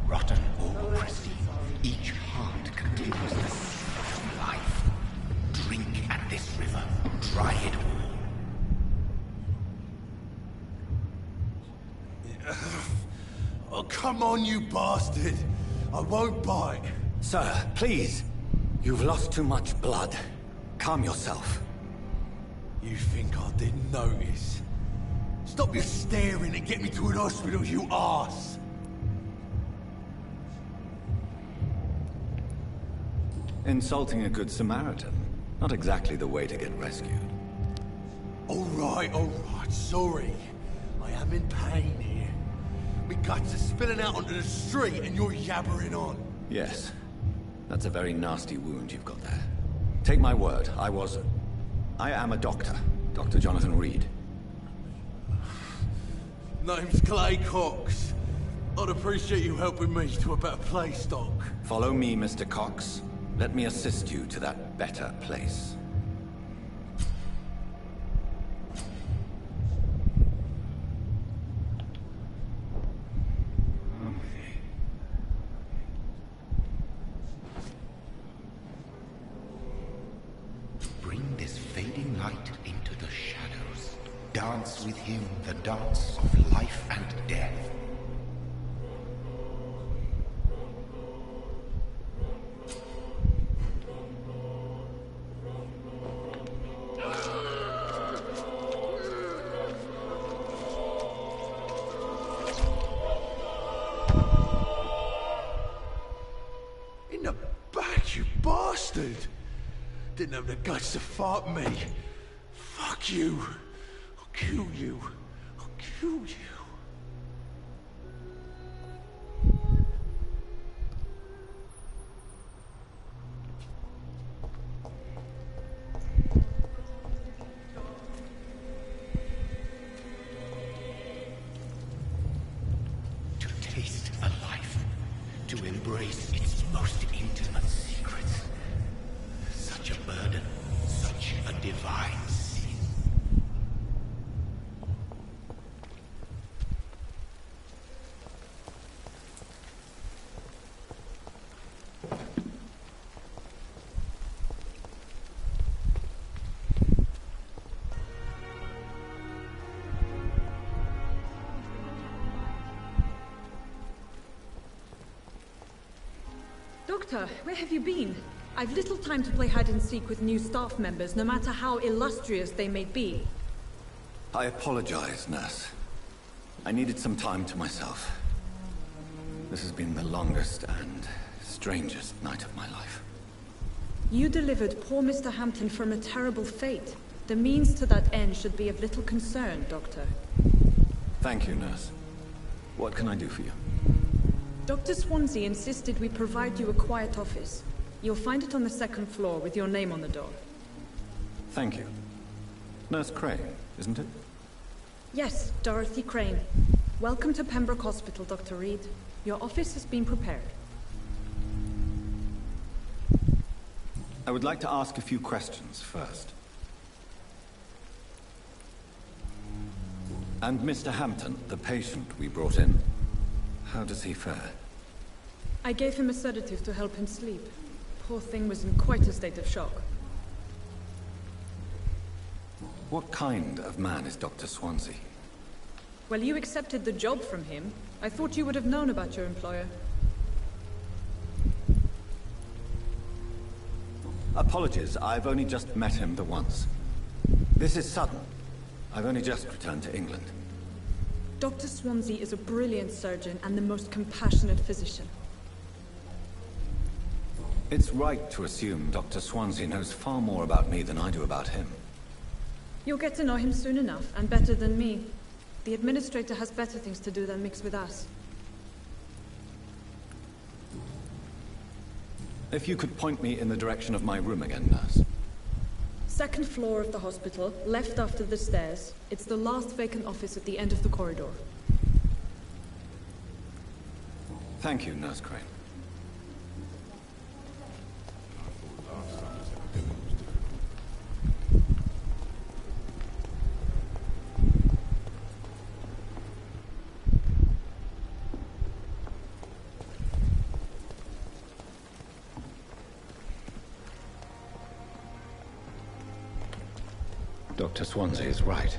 Rotten autocracy. Each heart continues the sea of life. Drink at this river. Dry it all. Oh, come on, you bastard. I won't bite. Sir, please. You've lost too much blood. Calm yourself. You think I didn't notice? Stop your staring and get me to an hospital, you arse! Insulting a good Samaritan. Not exactly the way to get rescued. All right, sorry. I am in pain here. My guts are spilling out onto the street and you're yabbering on. Yes. That's a very nasty wound you've got there. Take my word, I am a doctor. Dr. Jonathan Reed. Name's Clay Cox. I'd appreciate you helping me to a better place, Doc. Follow me, Mr. Cox. Let me assist you to that better place. Bring this fading light into the shadows. Dance with him the dance of life and death. didn't have the guts to fight me. Fuck you. I'll kill you. I'll kill you. Taste a life, to embrace its most intimate secrets. Such a burden, such a divine sin. Doctor, where have you been? I've little time to play hide and seek with new staff members, no matter how illustrious they may be. I apologize, nurse. I needed some time to myself. This has been the longest and strangest night of my life. You delivered poor Mr. Hampton from a terrible fate. The means to that end should be of little concern, Doctor. Thank you, nurse. What can I do for you? Dr. Swansea insisted we provide you a quiet office. You'll find it on the second floor with your name on the door. Thank you. Nurse Crane, isn't it? Yes, Dorothy Crane. Welcome to Pembroke Hospital, Dr. Reed. Your office has been prepared. I would like to ask a few questions first. And Mr. Hampton, the patient we brought in, how does he fare? I gave him a sedative to help him sleep. Poor thing was in quite a state of shock. What kind of man is Dr. Swansea? Well, you accepted the job from him. I thought you would have known about your employer. Apologies, I've only just met him the once. This is sudden. I've only just returned to England. Dr. Swansea is a brilliant surgeon and the most compassionate physician. It's right to assume Dr. Swansea knows far more about me than I do about him. You'll get to know him soon enough, and better than me. The administrator has better things to do than mix with us. If you could point me in the direction of my room again, nurse. Second floor of the hospital, left after the stairs. It's the last vacant office at the end of the corridor. Thank you, Nurse Crane. Dr. Swansea is right.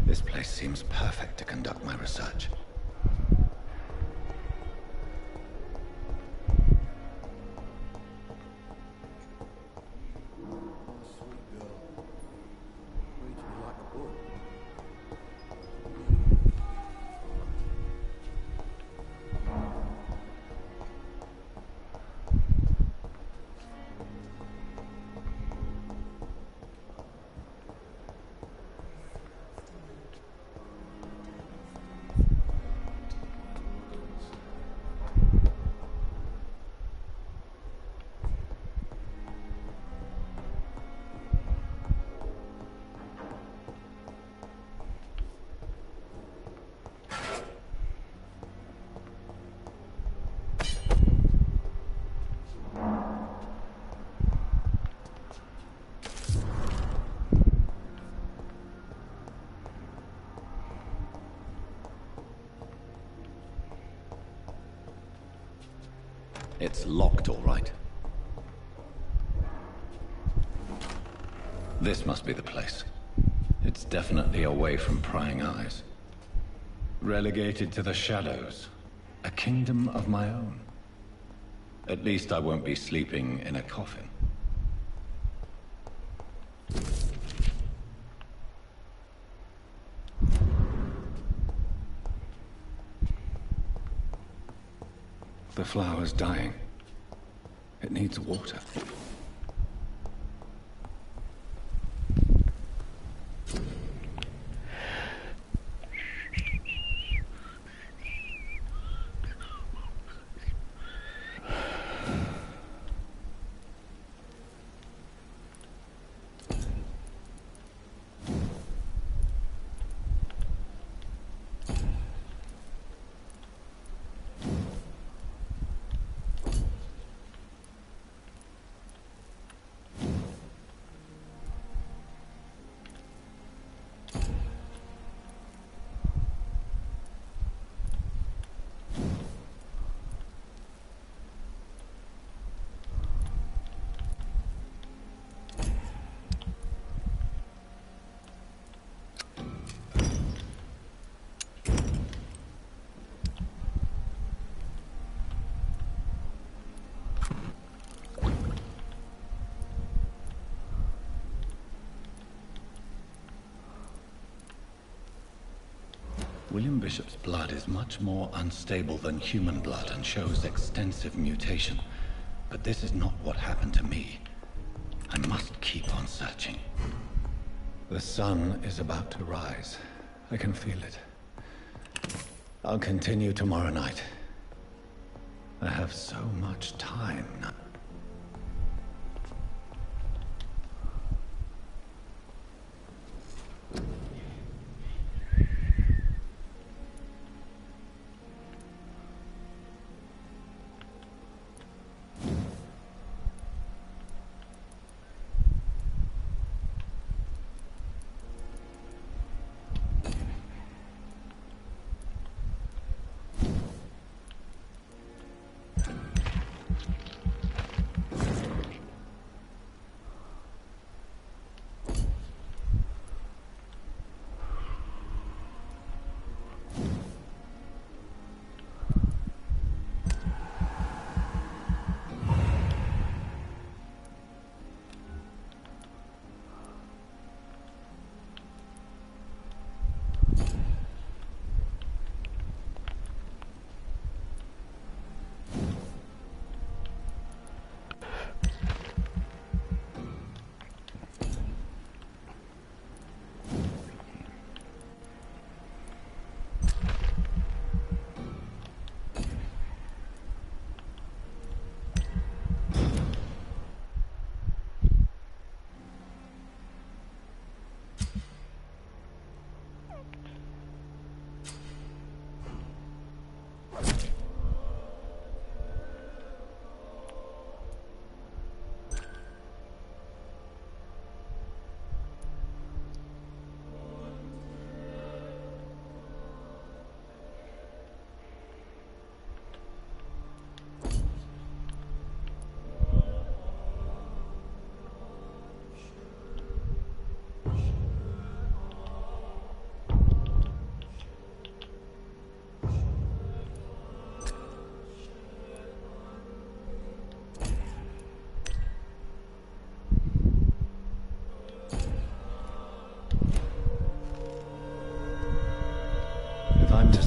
This place seems perfect to conduct my research. It's locked, all right. This must be the place. It's definitely away from prying eyes. Relegated to the shadows. A kingdom of my own. At least I won't be sleeping in a coffin. The flower's dying. It needs water. William Bishop's blood is much more unstable than human blood and shows extensive mutation. But this is not what happened to me. I must keep on searching. The sun is about to rise. I can feel it. I'll continue tomorrow night. I have so much time now.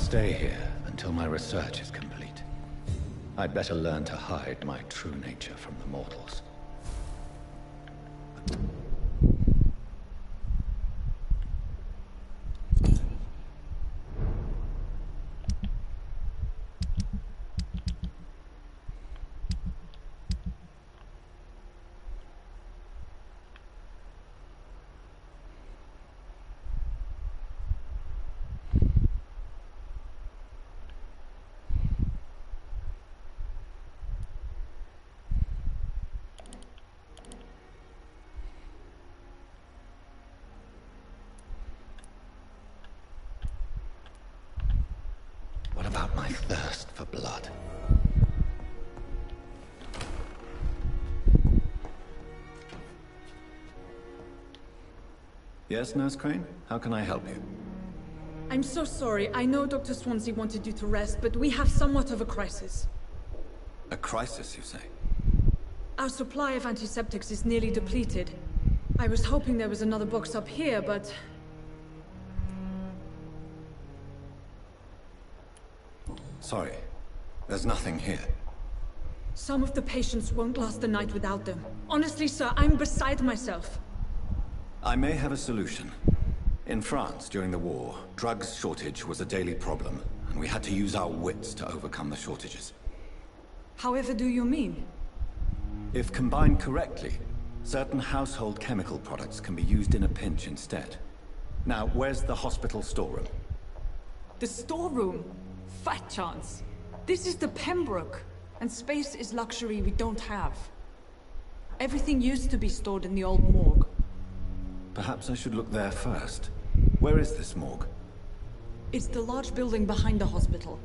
Stay here until my research is complete. I'd better learn to hide my true nature from the mortals. What about my thirst for blood? Yes, Nurse Crane? How can I help you? I'm so sorry. I know Dr. Swansea wanted you to rest, but we have somewhat of a crisis. A crisis, you say? Our supply of antiseptics is nearly depleted. I was hoping there was another box up here, but... Sorry. There's nothing here. Some of the patients won't last the night without them. Honestly, sir, I'm beside myself. I may have a solution. In France, during the war, drugs shortage was a daily problem, and we had to use our wits to overcome the shortages. However do you mean? If combined correctly, certain household chemical products can be used in a pinch instead. Now, where's the hospital storeroom? The storeroom? Fat chance. This is the Pembroke, and space is luxury we don't have. Everything used to be stored in the old morgue. Perhaps I should look there first. Where is this morgue? It's the large building behind the hospital.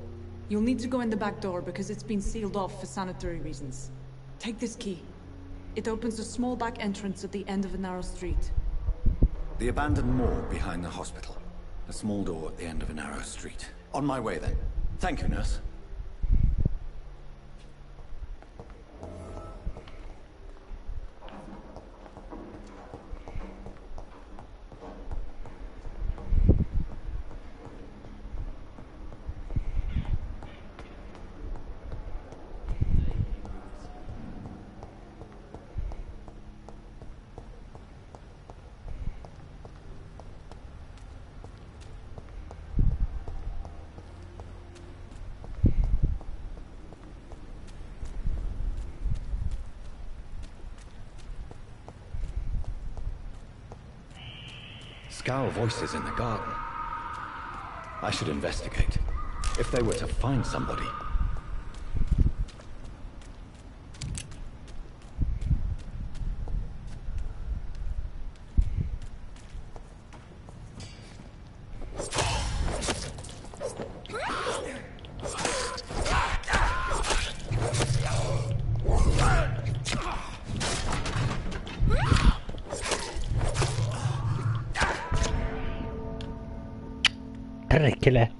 You'll need to go in the back door because it's been sealed off for sanitary reasons. Take this key. It opens a small back entrance at the end of a narrow street. The abandoned morgue behind the hospital. A small door at the end of a narrow street. On my way then. Thank you, nurse. Scowl voices in the garden. I should investigate. If they were to find somebody. Räcker.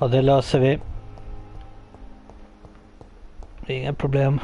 Ja, det löser vi. Inga problem.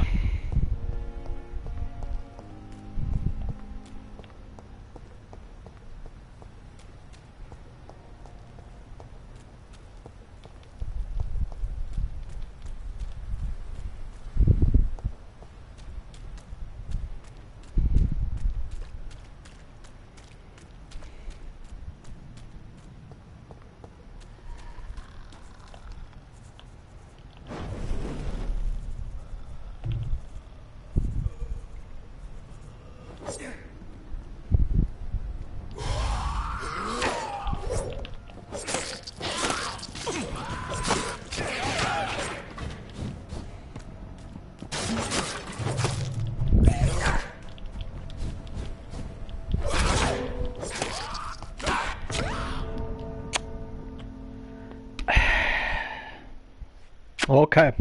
Okay.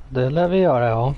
Det lär vi göra, ja.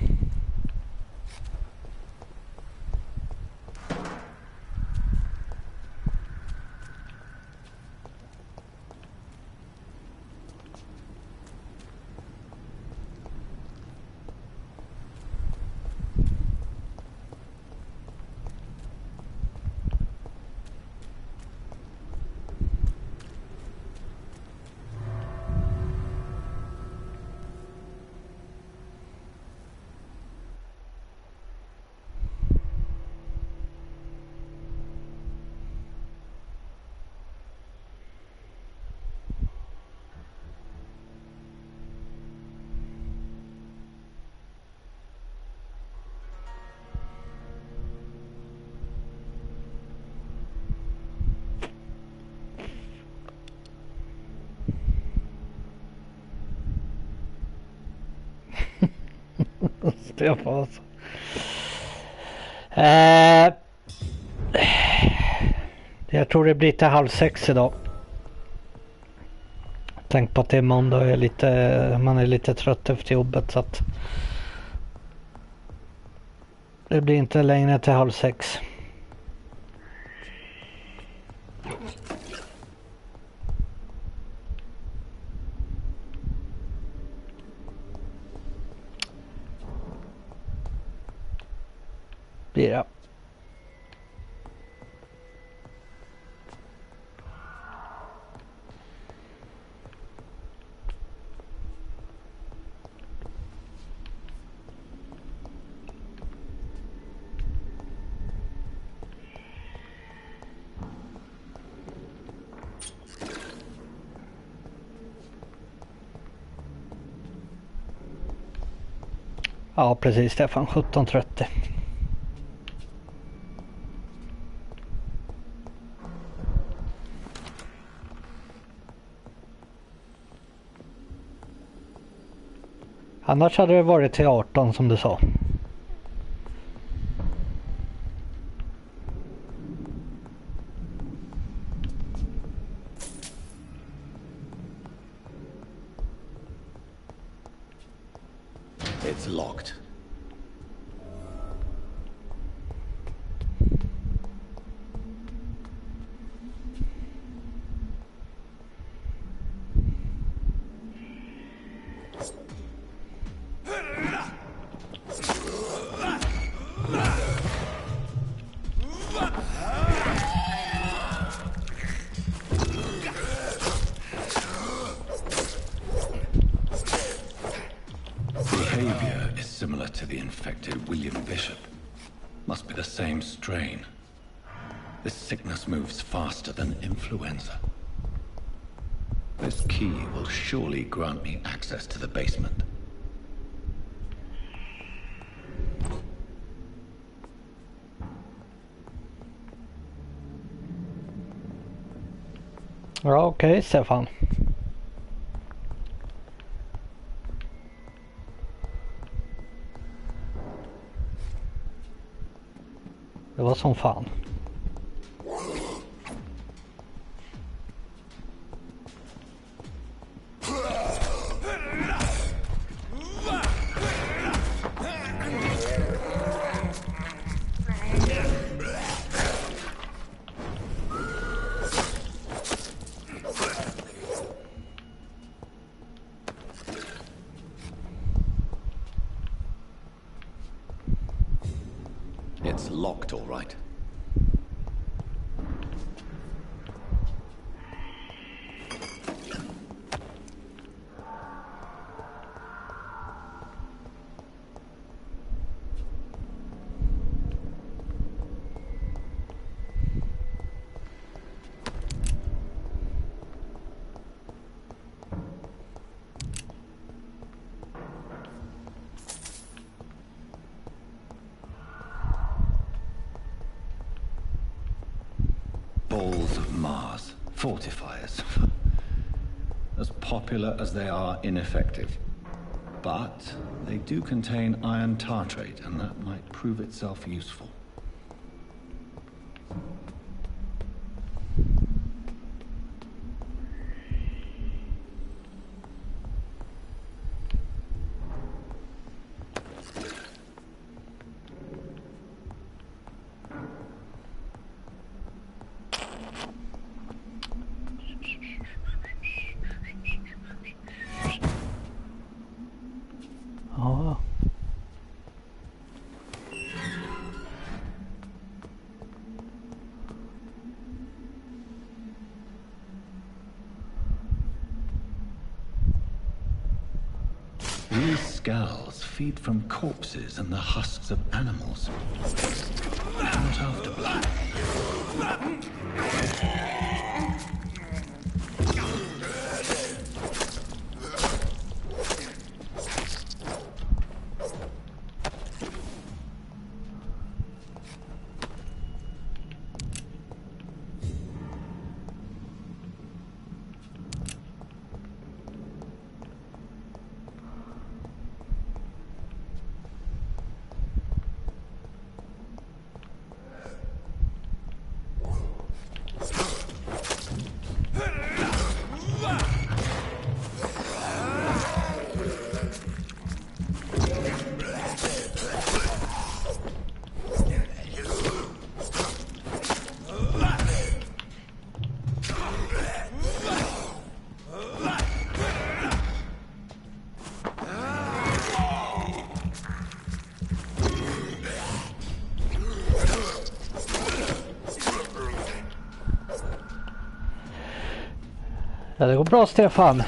inte jag på. Alltså. Jag tror det blir till 5:30 idag. Tänk på att det är måndag och man är lite trött efter jobbet så att det blir inte längre till 5:30. Blir det. Ja, precis Stefan, 17:30. Annars hade det varit till 18 som du sa. It's locked. Behavior is similar to the infected William Bishop. Must be the same strain. This sickness moves faster than influenza. This key will surely grant me access to the basement. Ja, okej, Stefan. Det var som fan. It's locked, all right. Balls of Mars, fortifiers. As popular as they are ineffective. But they do contain iron tartrate, and that might prove itself useful. Ja. These skulls feed from corpses and the husks of animals. Not after blood. Ja, det går bra, Stefan.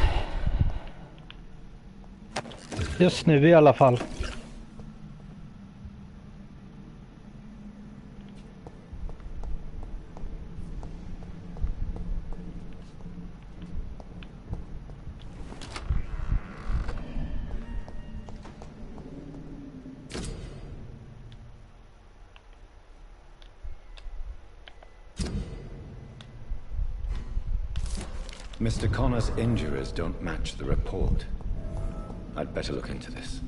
Just nu i alla fall. Mr. Connor's injuries don't match the report. I'd better look into this.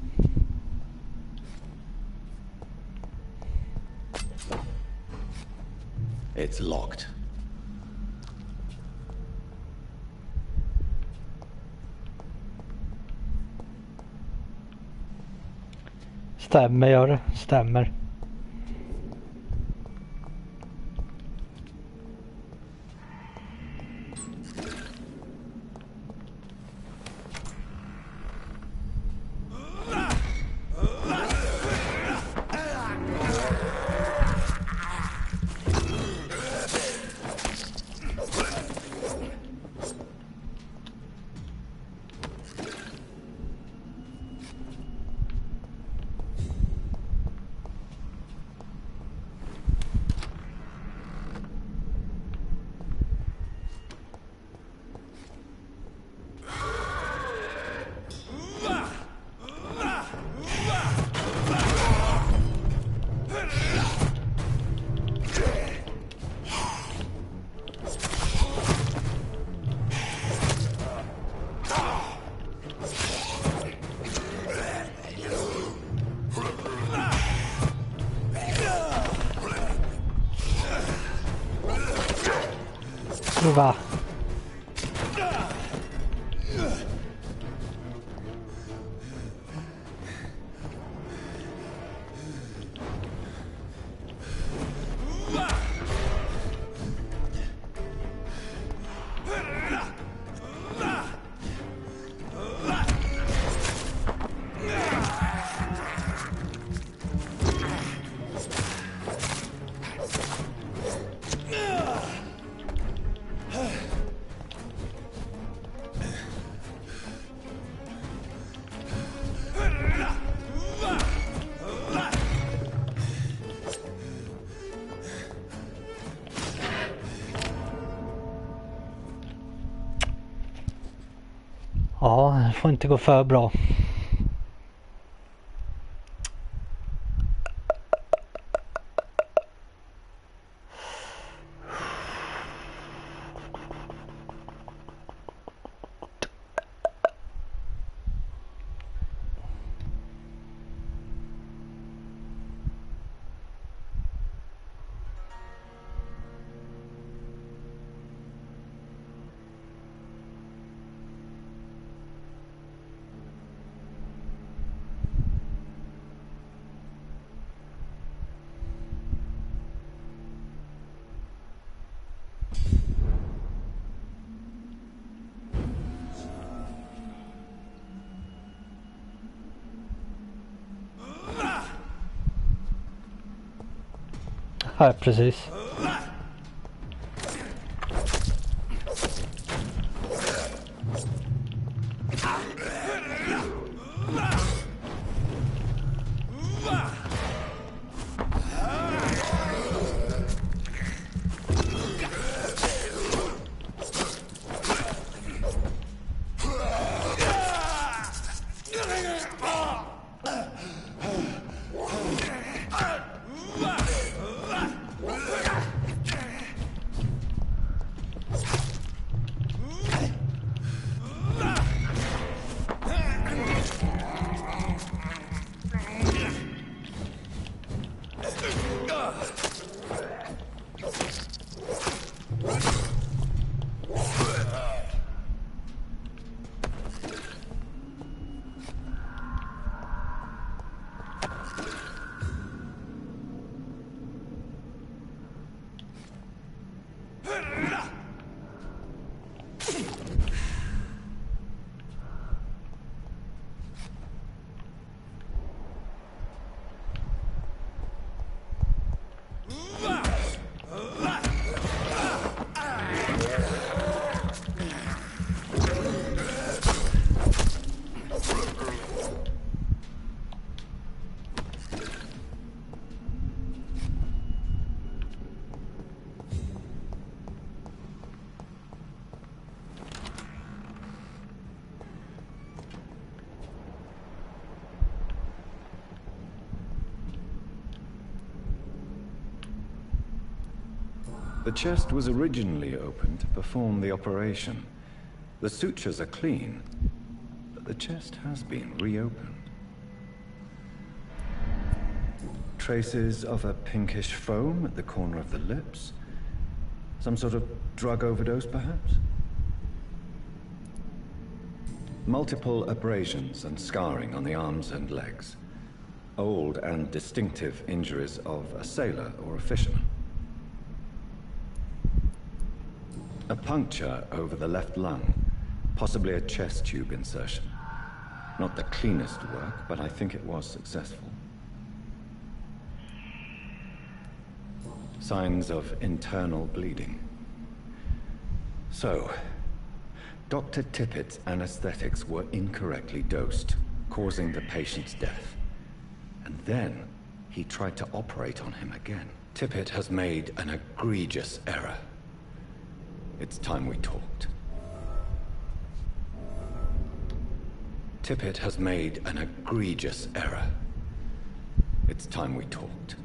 It's locked. Stämmer, gör det. Stämmer. Va? Ja, det får inte gå för bra. Här, precis. The chest was originally opened to perform the operation. The sutures are clean, but the chest has been reopened. Traces of a pinkish foam at the corner of the lips. Some sort of drug overdose, perhaps? Multiple abrasions and scarring on the arms and legs. Old and distinctive injuries of a sailor or a fisherman. A puncture over the left lung, possibly a chest tube insertion. Not the cleanest work, but I think it was successful. Signs of internal bleeding. So, Dr. Tippett's anesthetics were incorrectly dosed, causing the patient's death. And then, he tried to operate on him again. Tippett has made an egregious error. It's time we talked. Tippett has made an egregious error. It's time we talked.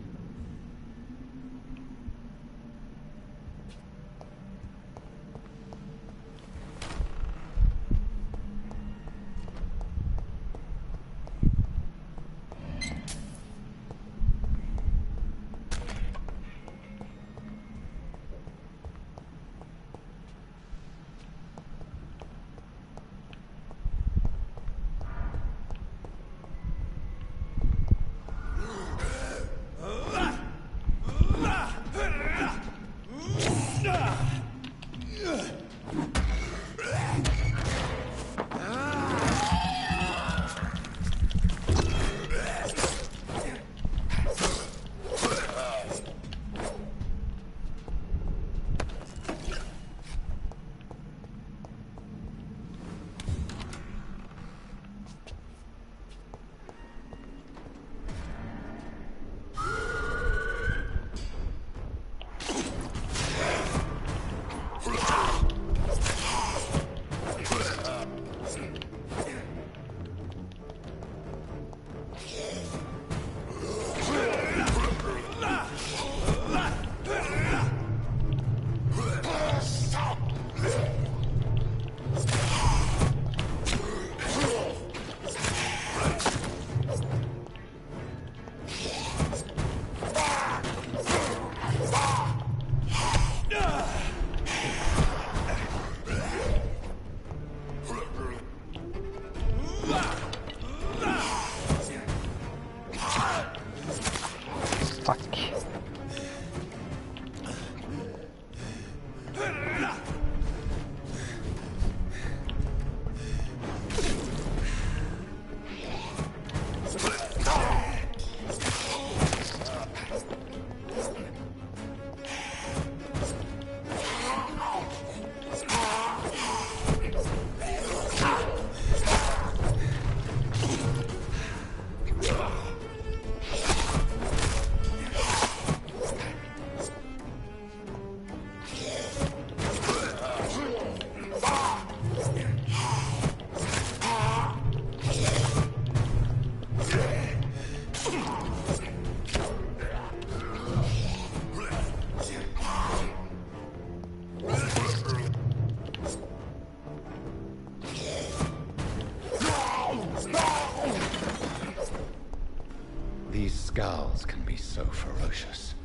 Scowls can be so ferocious.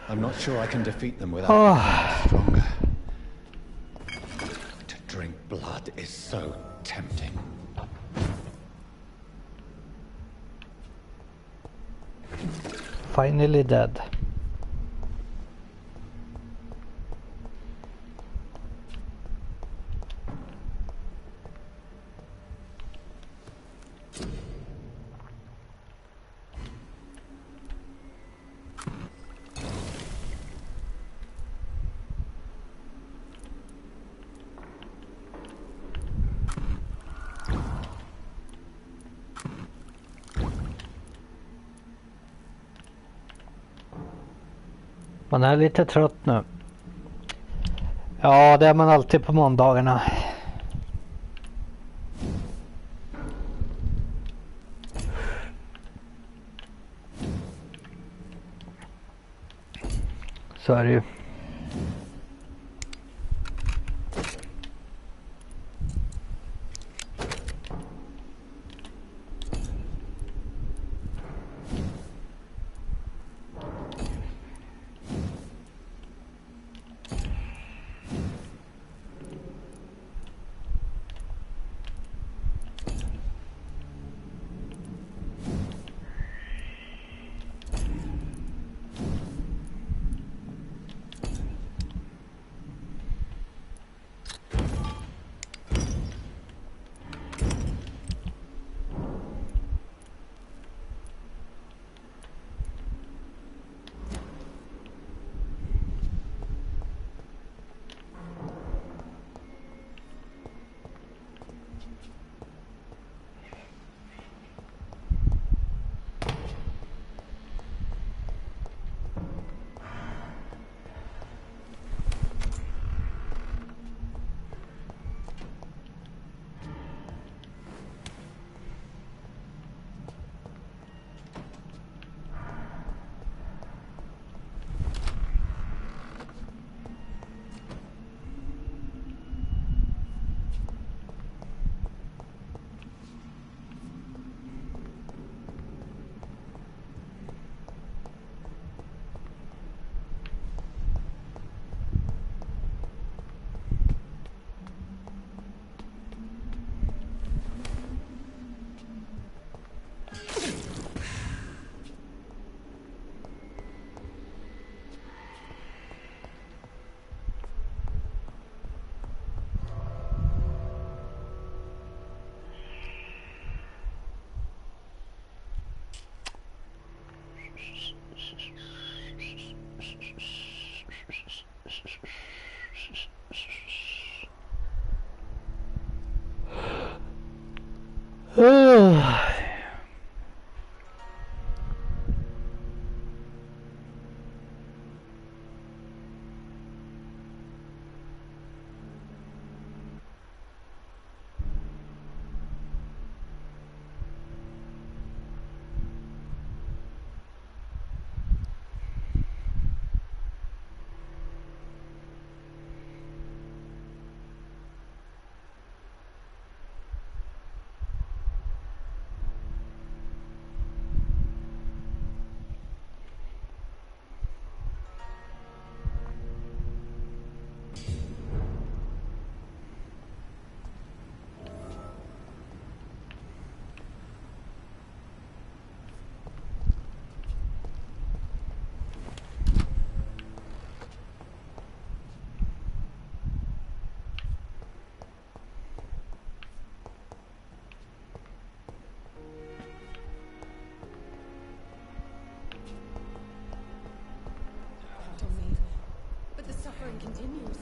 I'm not sure I can defeat them without becoming stronger. To drink blood is so tempting. Finally dead. Man är lite trött nu. Ja, det är man alltid på måndagarna. Så är det ju. But the suffering continues.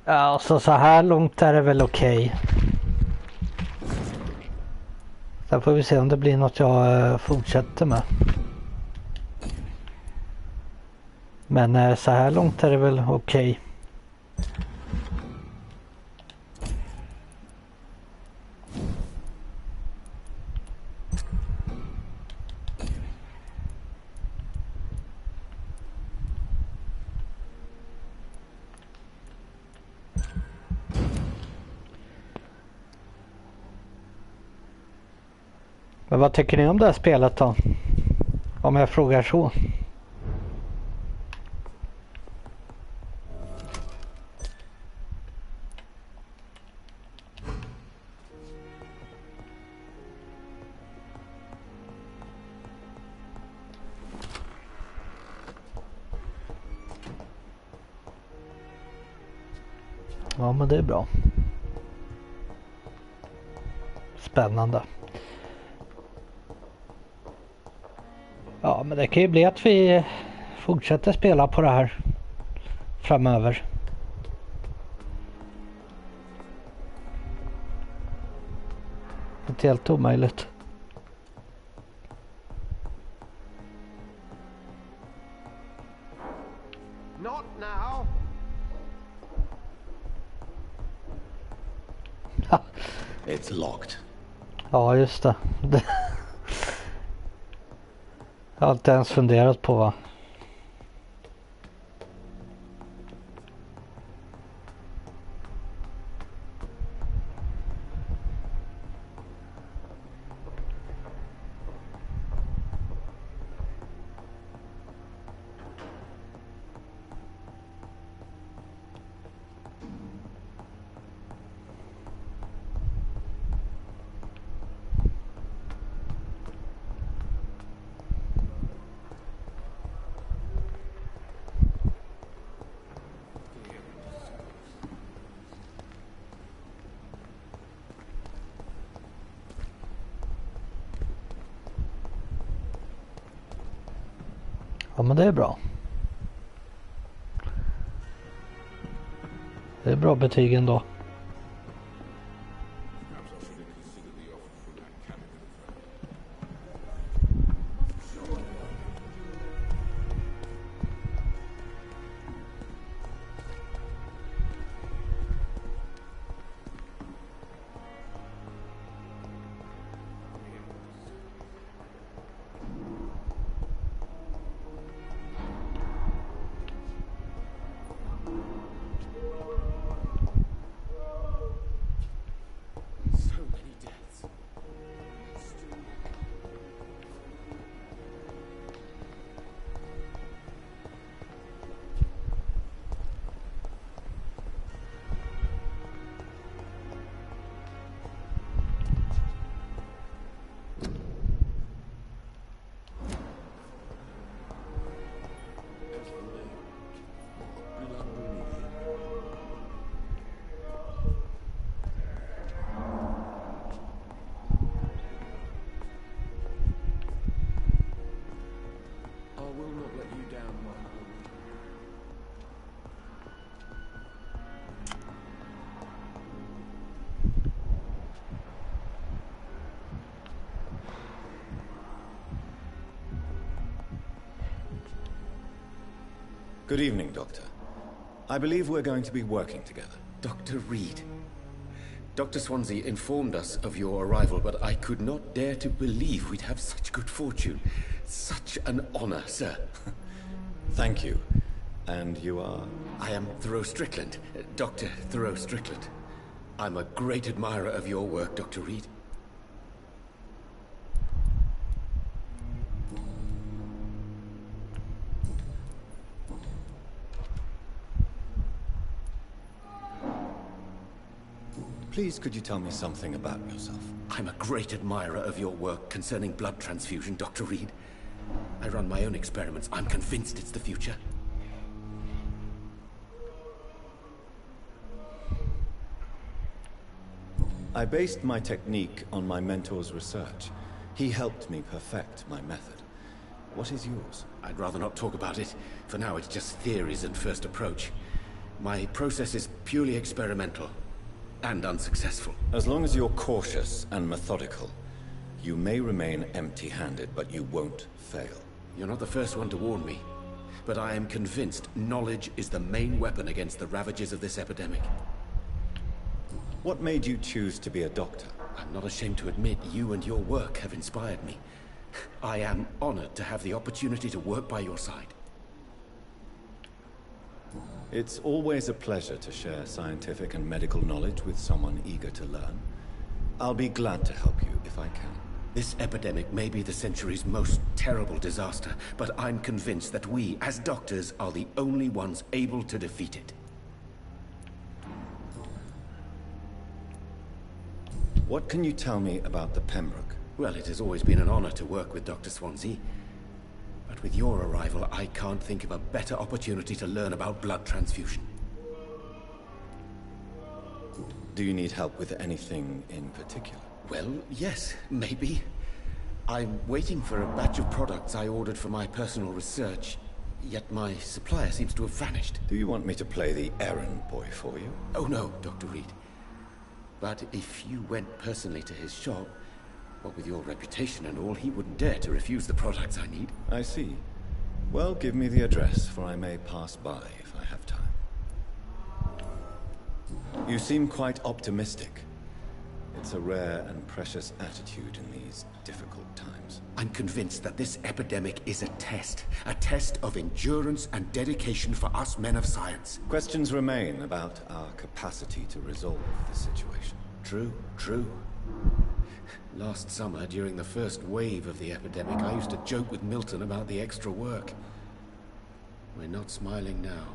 Alltså så här långt är det väl okej. Sen får vi se om det blir något jag fortsätter med. Men så här långt är det väl okej. Men vad tycker ni om det här spelet då? Om jag frågar så. Ja, men det är bra. Spännande. Ja, men det kan ju bli att vi fortsätter spela på det här framöver. Inte helt omöjligt. Not now. It's locked. Ja, just det. Jag har inte ens funderat på va. Ja, men det är bra. Det är bra betyg ändå. Good evening, Doctor. I believe we're going to be working together. Dr. Reed. Dr. Swansea informed us of your arrival, but I could not dare to believe we'd have such good fortune. Such an honor, sir. Thank you. And you are? I am Thoreau Strickland, Dr. Thoreau Strickland. I'm a great admirer of your work, Dr. Reed. Please, could you tell me something about yourself? I'm a great admirer of your work concerning blood transfusion, Dr. Reed. I run my own experiments. I'm convinced it's the future. I based my technique on my mentor's research. He helped me perfect my method. What is yours? I'd rather not talk about it. For now, it's just theories and first approach. My process is purely experimental. And unsuccessful. As long as you're cautious and methodical, you may remain empty-handed, but you won't fail. You're not the first one to warn me. But I am convinced knowledge is the main weapon against the ravages of this epidemic. What made you choose to be a doctor? I'm not ashamed to admit you and your work have inspired me. I am honored to have the opportunity to work by your side. It's always a pleasure to share scientific and medical knowledge with someone eager to learn. I'll be glad to help you if I can. This epidemic may be the century's most terrible disaster, but I'm convinced that we, as doctors, are the only ones able to defeat it. What can you tell me about the Pembroke? Well, it has always been an honor to work with Dr. Swansea. But with your arrival, I can't think of a better opportunity to learn about blood transfusion. Do you need help with anything in particular? Well, yes, maybe. I'm waiting for a batch of products I ordered for my personal research, yet my supplier seems to have vanished. Do you want me to play the errand boy for you? Oh no, Dr. Reed. But if you went personally to his shop, what with your reputation and all, he wouldn't dare to refuse the products I need. I see. Well, give me the address, for I may pass by if I have time. You seem quite optimistic. It's a rare and precious attitude in these difficult times. I'm convinced that this epidemic is a test of endurance and dedication for us men of science. Questions remain about our capacity to resolve the situation. True, true. Last summer, during the first wave of the epidemic, I used to joke with Milton about the extra work. We're not smiling now.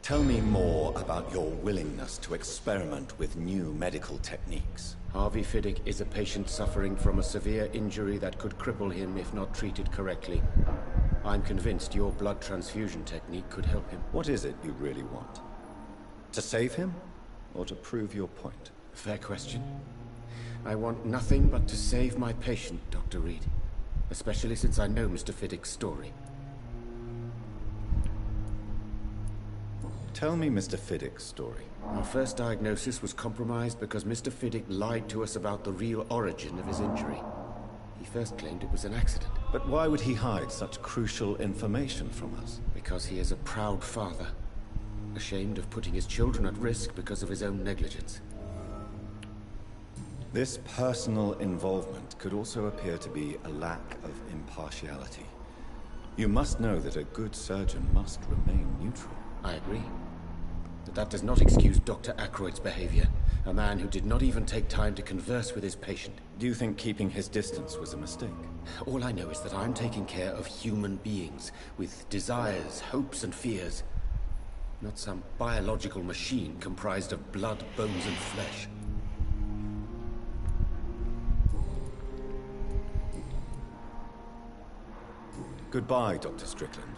Tell me more about your willingness to experiment with new medical techniques. Harvey Fiddick is a patient suffering from a severe injury that could cripple him if not treated correctly. I'm convinced your blood transfusion technique could help him. What is it you really want? To save him, or to prove your point? Fair question. I want nothing but to save my patient, Dr. Reed. Especially since I know Mr. Fiddick's story. Tell me Mr. Fiddick's story. Our first diagnosis was compromised because Mr. Fiddick lied to us about the real origin of his injury. He first claimed it was an accident. But why would he hide such crucial information from us? Because he is a proud father. Ashamed of putting his children at risk because of his own negligence. This personal involvement could also appear to be a lack of impartiality. You must know that a good surgeon must remain neutral. I agree. But that does not excuse Dr. Aykroyd's behavior. A man who did not even take time to converse with his patient. Do you think keeping his distance was a mistake? All I know is that I'm taking care of human beings with desires, hopes, and fears. Not some biological machine comprised of blood, bones, and flesh. Goodbye, Dr. Strickland.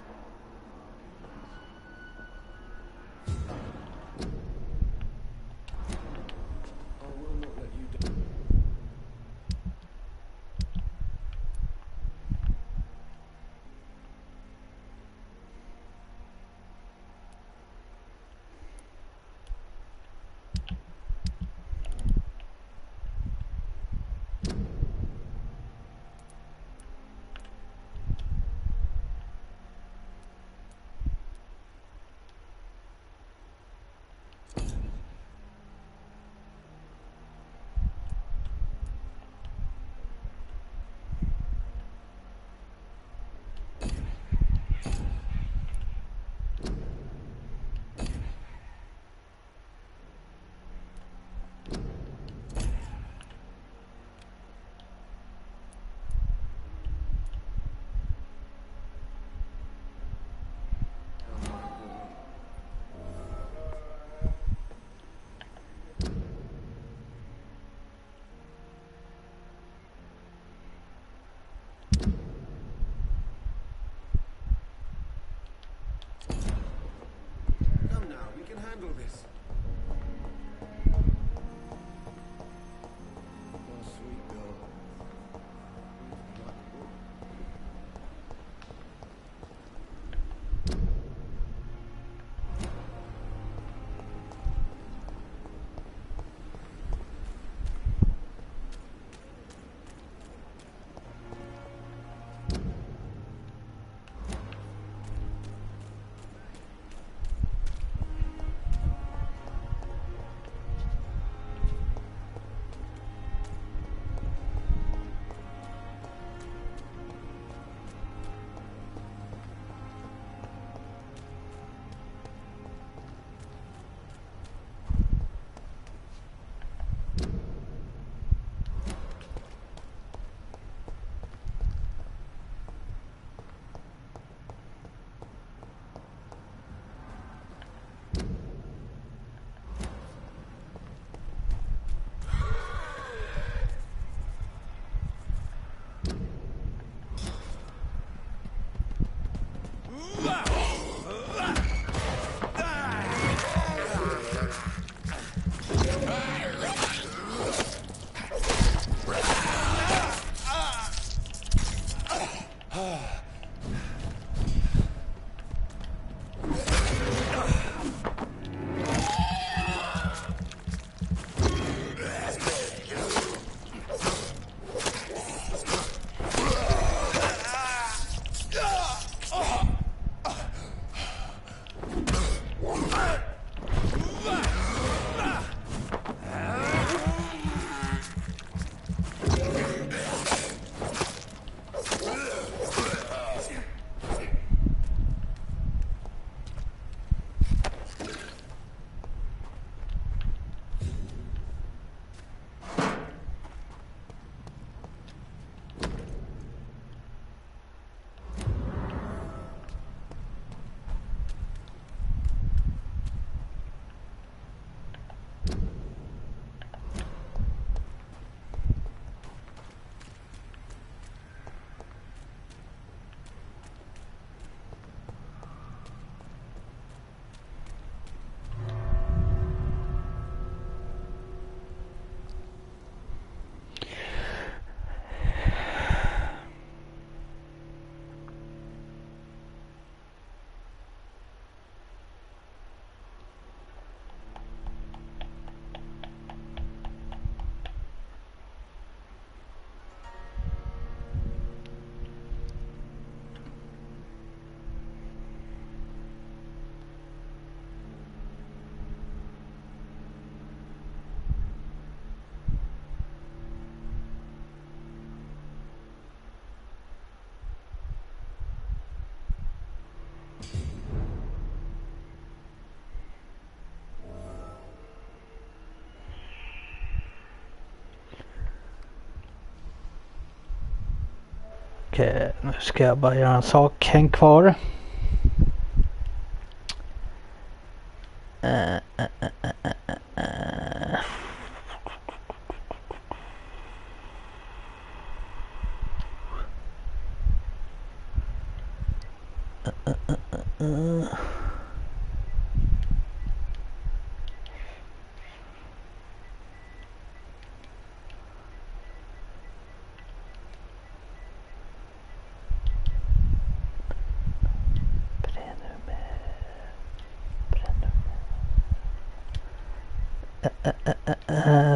Nu ska jag bara göra en sak. Häng kvar.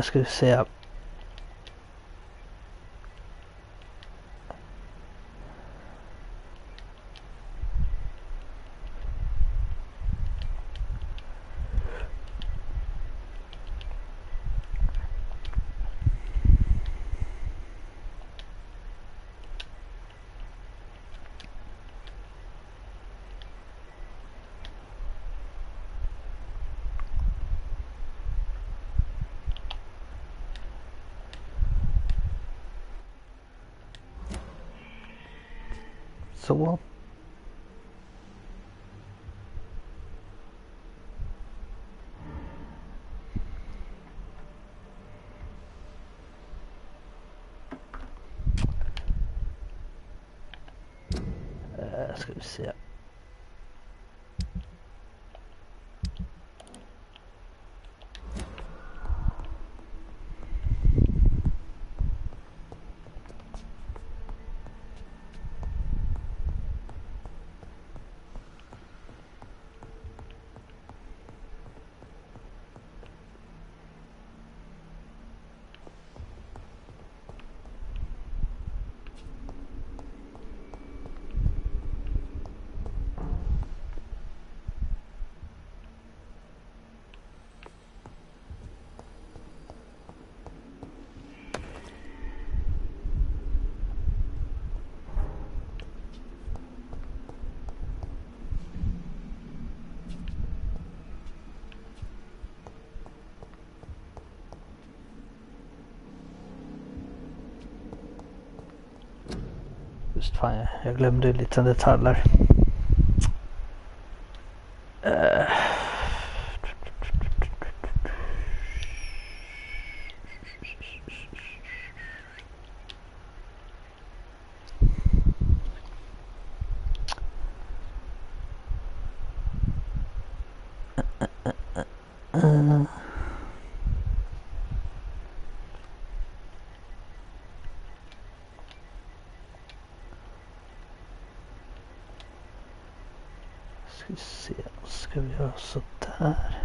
Ska vi se. Så. Ska vi se. Just fan, jag glömde lite detaljer. Ska vi se, ska vi göra så där.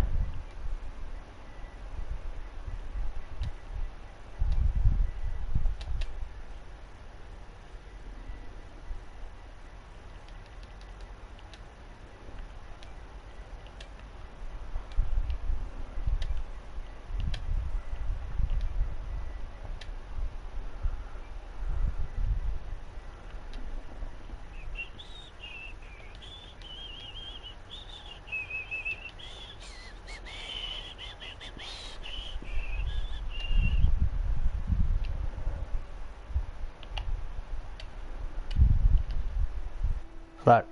Där.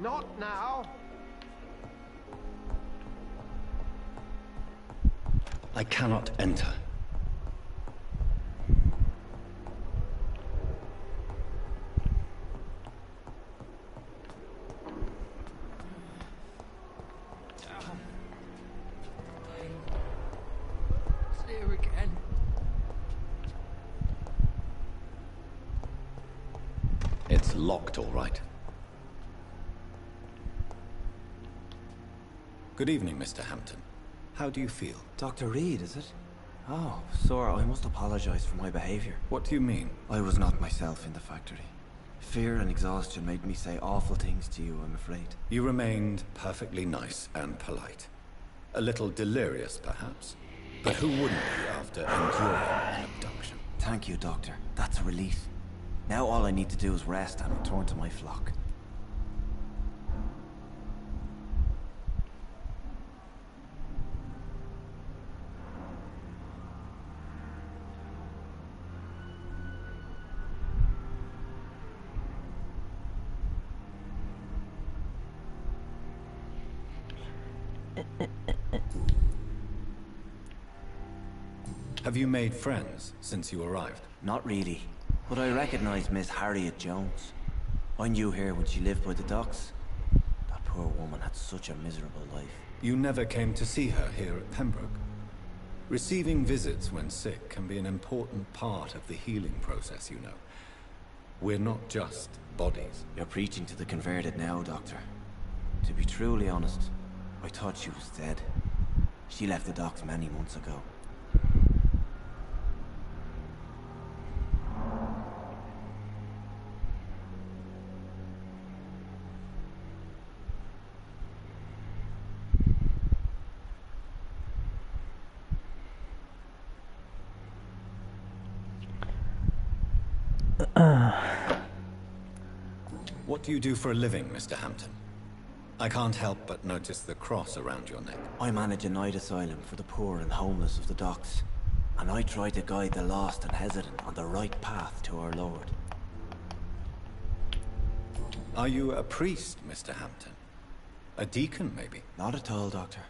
Not now. I cannot enter. Here again. It's locked, all right. Good evening, Mr. Hampton. How do you feel? Dr. Reed, is it? Oh, sir, I must apologize for my behavior. What do you mean? I was not myself in the factory. Fear and exhaustion made me say awful things to you, I'm afraid. You remained perfectly nice and polite. A little delirious, perhaps. But who wouldn't be after enduring an abduction? Thank you, Doctor. That's a relief. Now all I need to do is rest and return to my flock. Have you made friends since you arrived? Not really, but I recognize Miss Harriet Jones. I knew her when she lived by the docks. That poor woman had such a miserable life. You never came to see her here at Pembroke? Receiving visits when sick can be an important part of the healing process, you know. We're not just bodies. You're preaching to the converted now, Doctor. To be truly honest, I thought she was dead. She left the docks many months ago. What do you do for a living, Mr. Hampton? I can't help but notice the cross around your neck. I manage a night asylum for the poor and homeless of the docks. And I try to guide the lost and hesitant on the right path to our Lord. Are you a priest, Mr. Hampton? A deacon, maybe? Not at all, Doctor.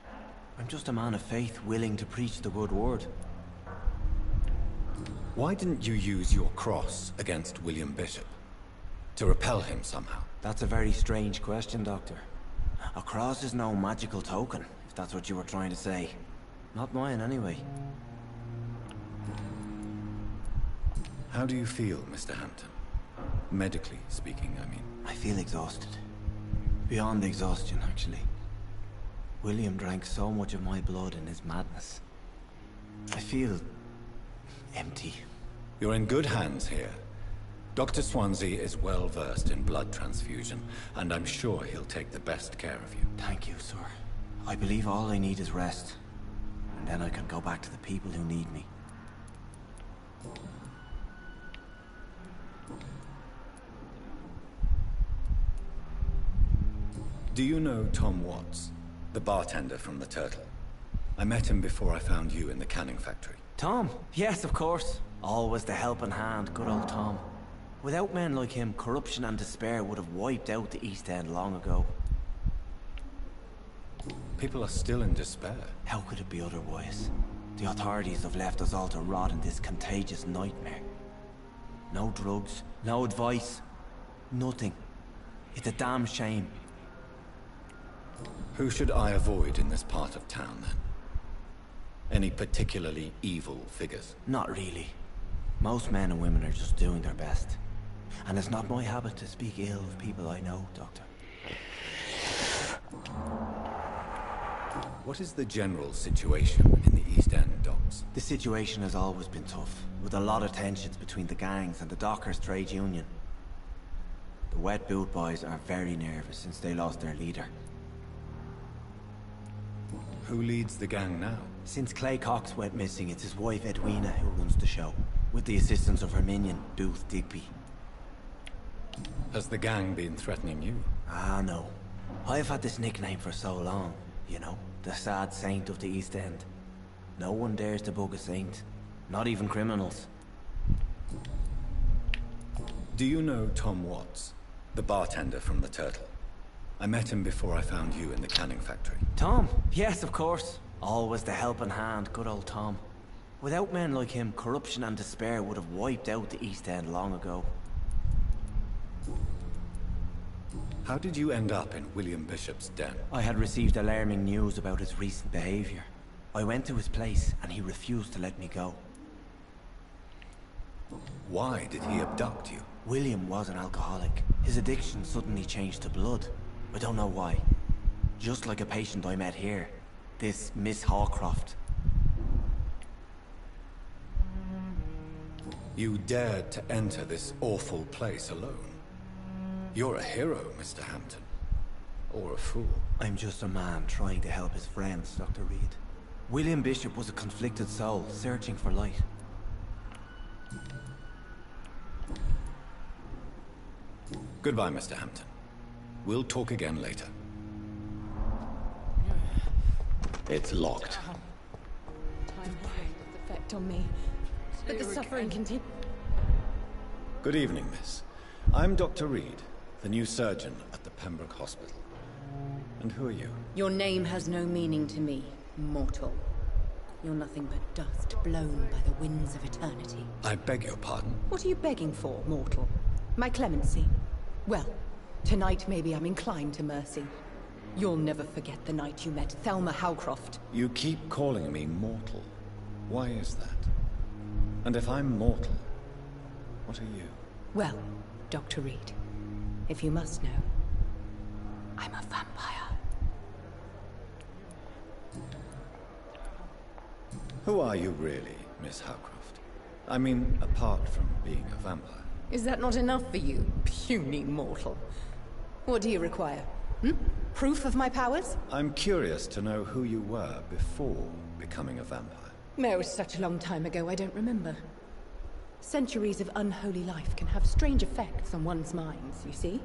I'm just a man of faith willing to preach the good word. Why didn't you use your cross against William Bishop? To repel him somehow? That's a very strange question, Doctor. A cross is no magical token, if that's what you were trying to say. Not mine, anyway. How do you feel, Mr. Hampton? Medically speaking, I mean. I feel exhausted. Beyond exhaustion, actually. William drank so much of my blood in his madness. I feel empty. You're in good hands here. Dr. Swansea is well versed in blood transfusion, and I'm sure he'll take the best care of you. Thank you, sir. I believe all I need is rest. And then I can go back to the people who need me. Do you know Tom Watts, the bartender from the Turtle? I met him before I found you in the canning factory. Tom? Yes, of course. Always the helping hand, good old Tom. Without men like him, corruption and despair would have wiped out the East End long ago. People are still in despair. How could it be otherwise? The authorities have left us all to rot in this contagious nightmare. No drugs, no advice, nothing. It's a damn shame. Who should I avoid in this part of town, then? Any particularly evil figures? Not really. Most men and women are just doing their best. And it's not my habit to speak ill of people I know, Doctor. What is the general situation in the East End docks? The situation has always been tough, with a lot of tensions between the gangs and the dockers' trade union. The wet boot boys are very nervous since they lost their leader. Who leads the gang now? Since Clay Cox went missing, it's his wife Edwina who runs the show, with the assistance of her minion, Booth Digby. Has the gang been threatening you? Ah, no. I've had this nickname for so long, you know, the sad saint of the East End. No one dares to bug a saint, not even criminals. Do you know Tom Watts, the bartender from the Turtle? I met him before I found you in the canning factory. Tom? Yes, of course. Always the helping hand, good old Tom. Without men like him, corruption and despair would have wiped out the East End long ago. How did you end up in William Bishop's den? I had received alarming news about his recent behavior. I went to his place and he refused to let me go. Why did he abduct you? William was an alcoholic. His addiction suddenly changed to blood. I don't know why. Just like a patient I met here. This Miss Hawcroft. You dared to enter this awful place alone. You're a hero, Mr. Hampton. Or a fool. I'm just a man trying to help his friends, Dr. Reed. William Bishop was a conflicted soul, searching for light. Goodbye, Mr. Hampton. We'll talk again later. It's locked. Time played its effect on me. But the suffering continues. Good evening, miss. I'm Dr. Reed, the new surgeon at the Pembroke Hospital. And who are you? Your name has no meaning to me, mortal. You're nothing but dust blown by the winds of eternity. I beg your pardon? What are you begging for, mortal? My clemency? Well, tonight maybe I'm inclined to mercy. You'll never forget the night you met Thelma Howcroft. You keep calling me mortal. Why is that? And if I'm mortal, what are you? Well, Dr. Reed, if you must know, I'm a vampire. Who are you really, Miss Howcroft? I mean, apart from being a vampire. Is that not enough for you, puny mortal? What do you require? Proof of my powers? I'm curious to know who you were before becoming a vampire. It was such a long time ago, I don't remember. Centuries of unholy life can have strange effects on one's minds, you see?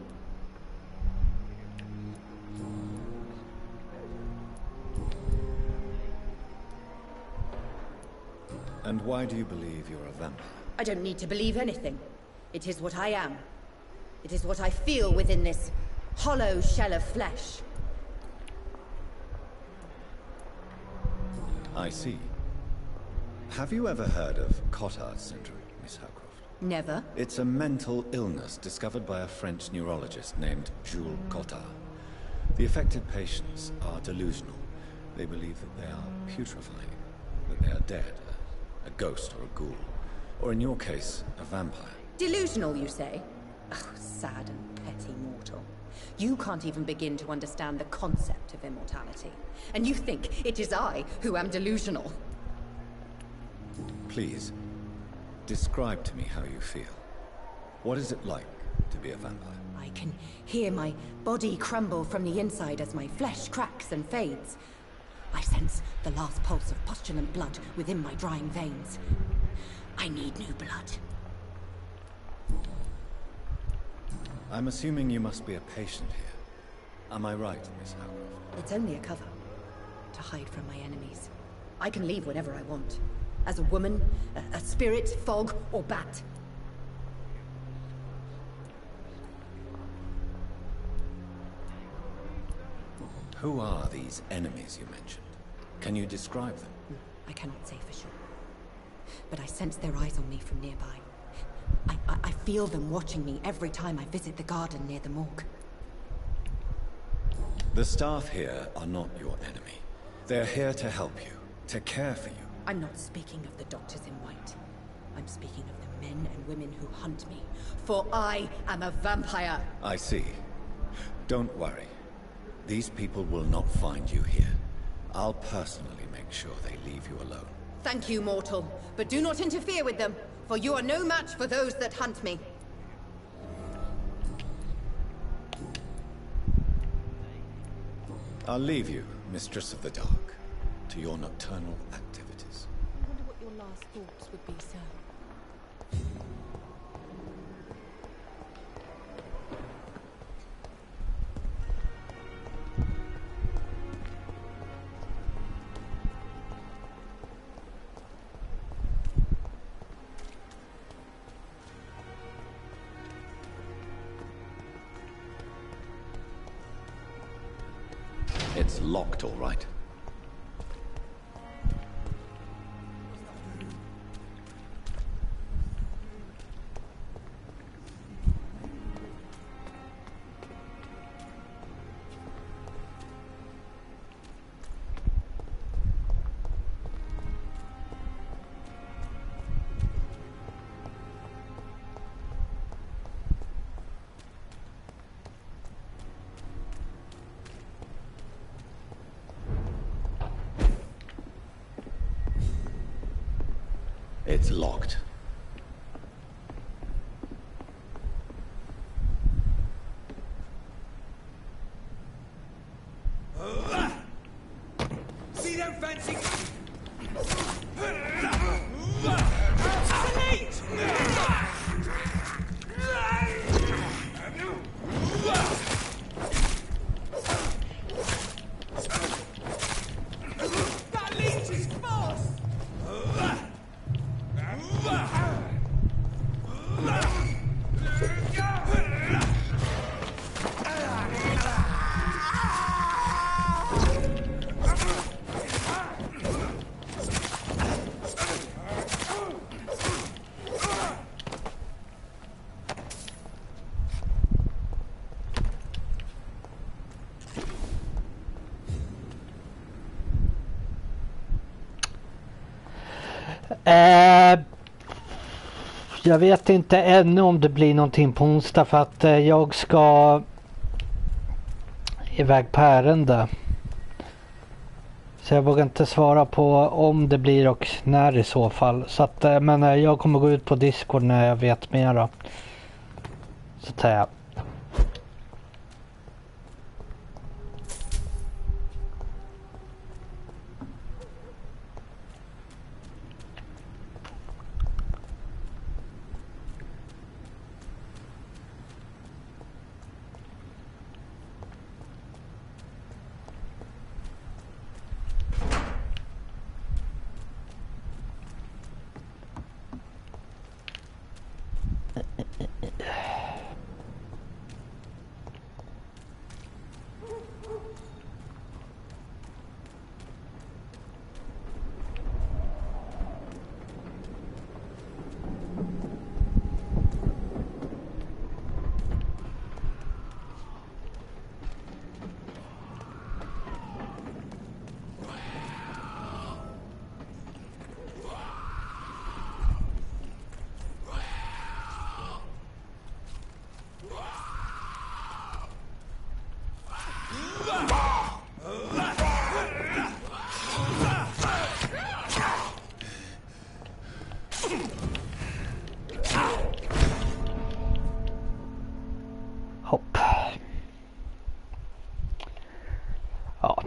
And why do you believe you're a vampire? I don't need to believe anything. It is what I am. It is what I feel within this hollow shell of flesh. I see. Have you ever heard of Cotard syndrome, Miss Howcroft? Never. It's a mental illness discovered by a French neurologist named Jules Cotard. The affected patients are delusional. They believe that they are putrefying, that they are dead, a ghost or a ghoul, or in your case, a vampire. Delusional, you say? Oh, sad and petty mortal. You can't even begin to understand the concept of immortality. And you think it is I who am delusional. Please, describe to me how you feel. What is it like to be a vampire? I can hear my body crumble from the inside as my flesh cracks and fades. I sense the last pulse of postulant blood within my drying veins. I need new blood. I'm assuming you must be a patient here. Am I right, Miss Howcroft? It's only a cover. To hide from my enemies. I can leave whenever I want. As a woman, a spirit, fog, or bat. Who are these enemies you mentioned? Can you describe them? I cannot say for sure. But I sense their eyes on me from nearby. I feel them watching me every time I visit the garden near the morgue. The staff here are not your enemy. They're here to help you, to care for you. I'm not speaking of the doctors in white. I'm speaking of the men and women who hunt me. For I am a vampire! I see. Don't worry. These people will not find you here. I'll personally make sure they leave you alone. Thank you, mortal. But do not interfere with them, for you are no match for those that hunt me. I'll leave you, Mistress of the Dark, to your nocturnal activities. I wonder what your last thoughts would be, sir. It's locked, all right. It's locked. See them fancy... That leech is fast! Jag vet inte ännu om det blir någonting på onsdag för att jag ska iväg på ärende. Så jag vågar inte svara på om det blir och när i så fall. Så att, men jag kommer gå ut på Discord när jag vet mera. Så tar jag.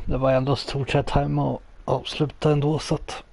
Det var ändå stort sett hem och avsluta ändå så att...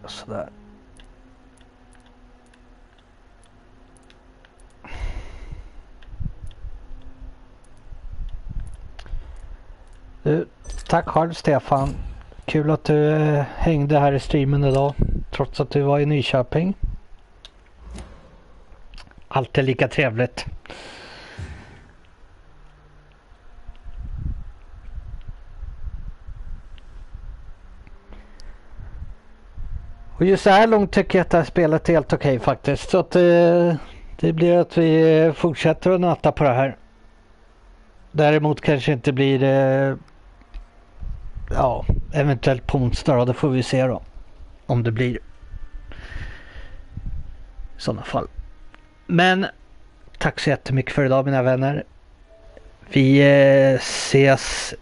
Sådär. Du, tack själv Stefan. Kul att du hängde här i streamen idag. Trots att du var i Nyköping. alltid lika trevligt. Och just så här långt tycker jag att det här spelet är helt okej faktiskt. Så att det blir att vi fortsätter att nöta på det här. Däremot kanske inte blir eventuellt på onsdag då. Det får vi se då. Om det blir. I sådana fall. Men tack så jättemycket för idag mina vänner. Vi ses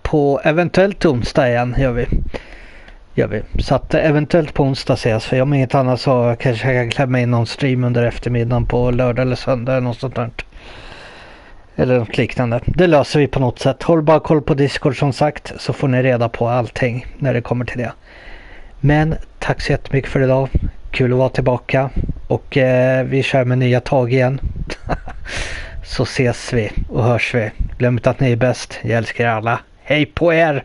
på eventuellt onsdag igen gör vi. Så att eventuellt på onsdag ses. För om inget annat så kanske jag kan klämma in någon stream under eftermiddagen på lördag eller söndag eller något sånt där. Eller något liknande. Det löser vi på något sätt. Håll bara koll på Discord som sagt. Så får ni reda på allting när det kommer till det. Men tack så jättemycket för idag. Kul att vara tillbaka. Och vi kör med nya tag igen. Så ses vi och hörs vi. Glöm inte att ni är bäst. Jag älskar er alla. Hej på er!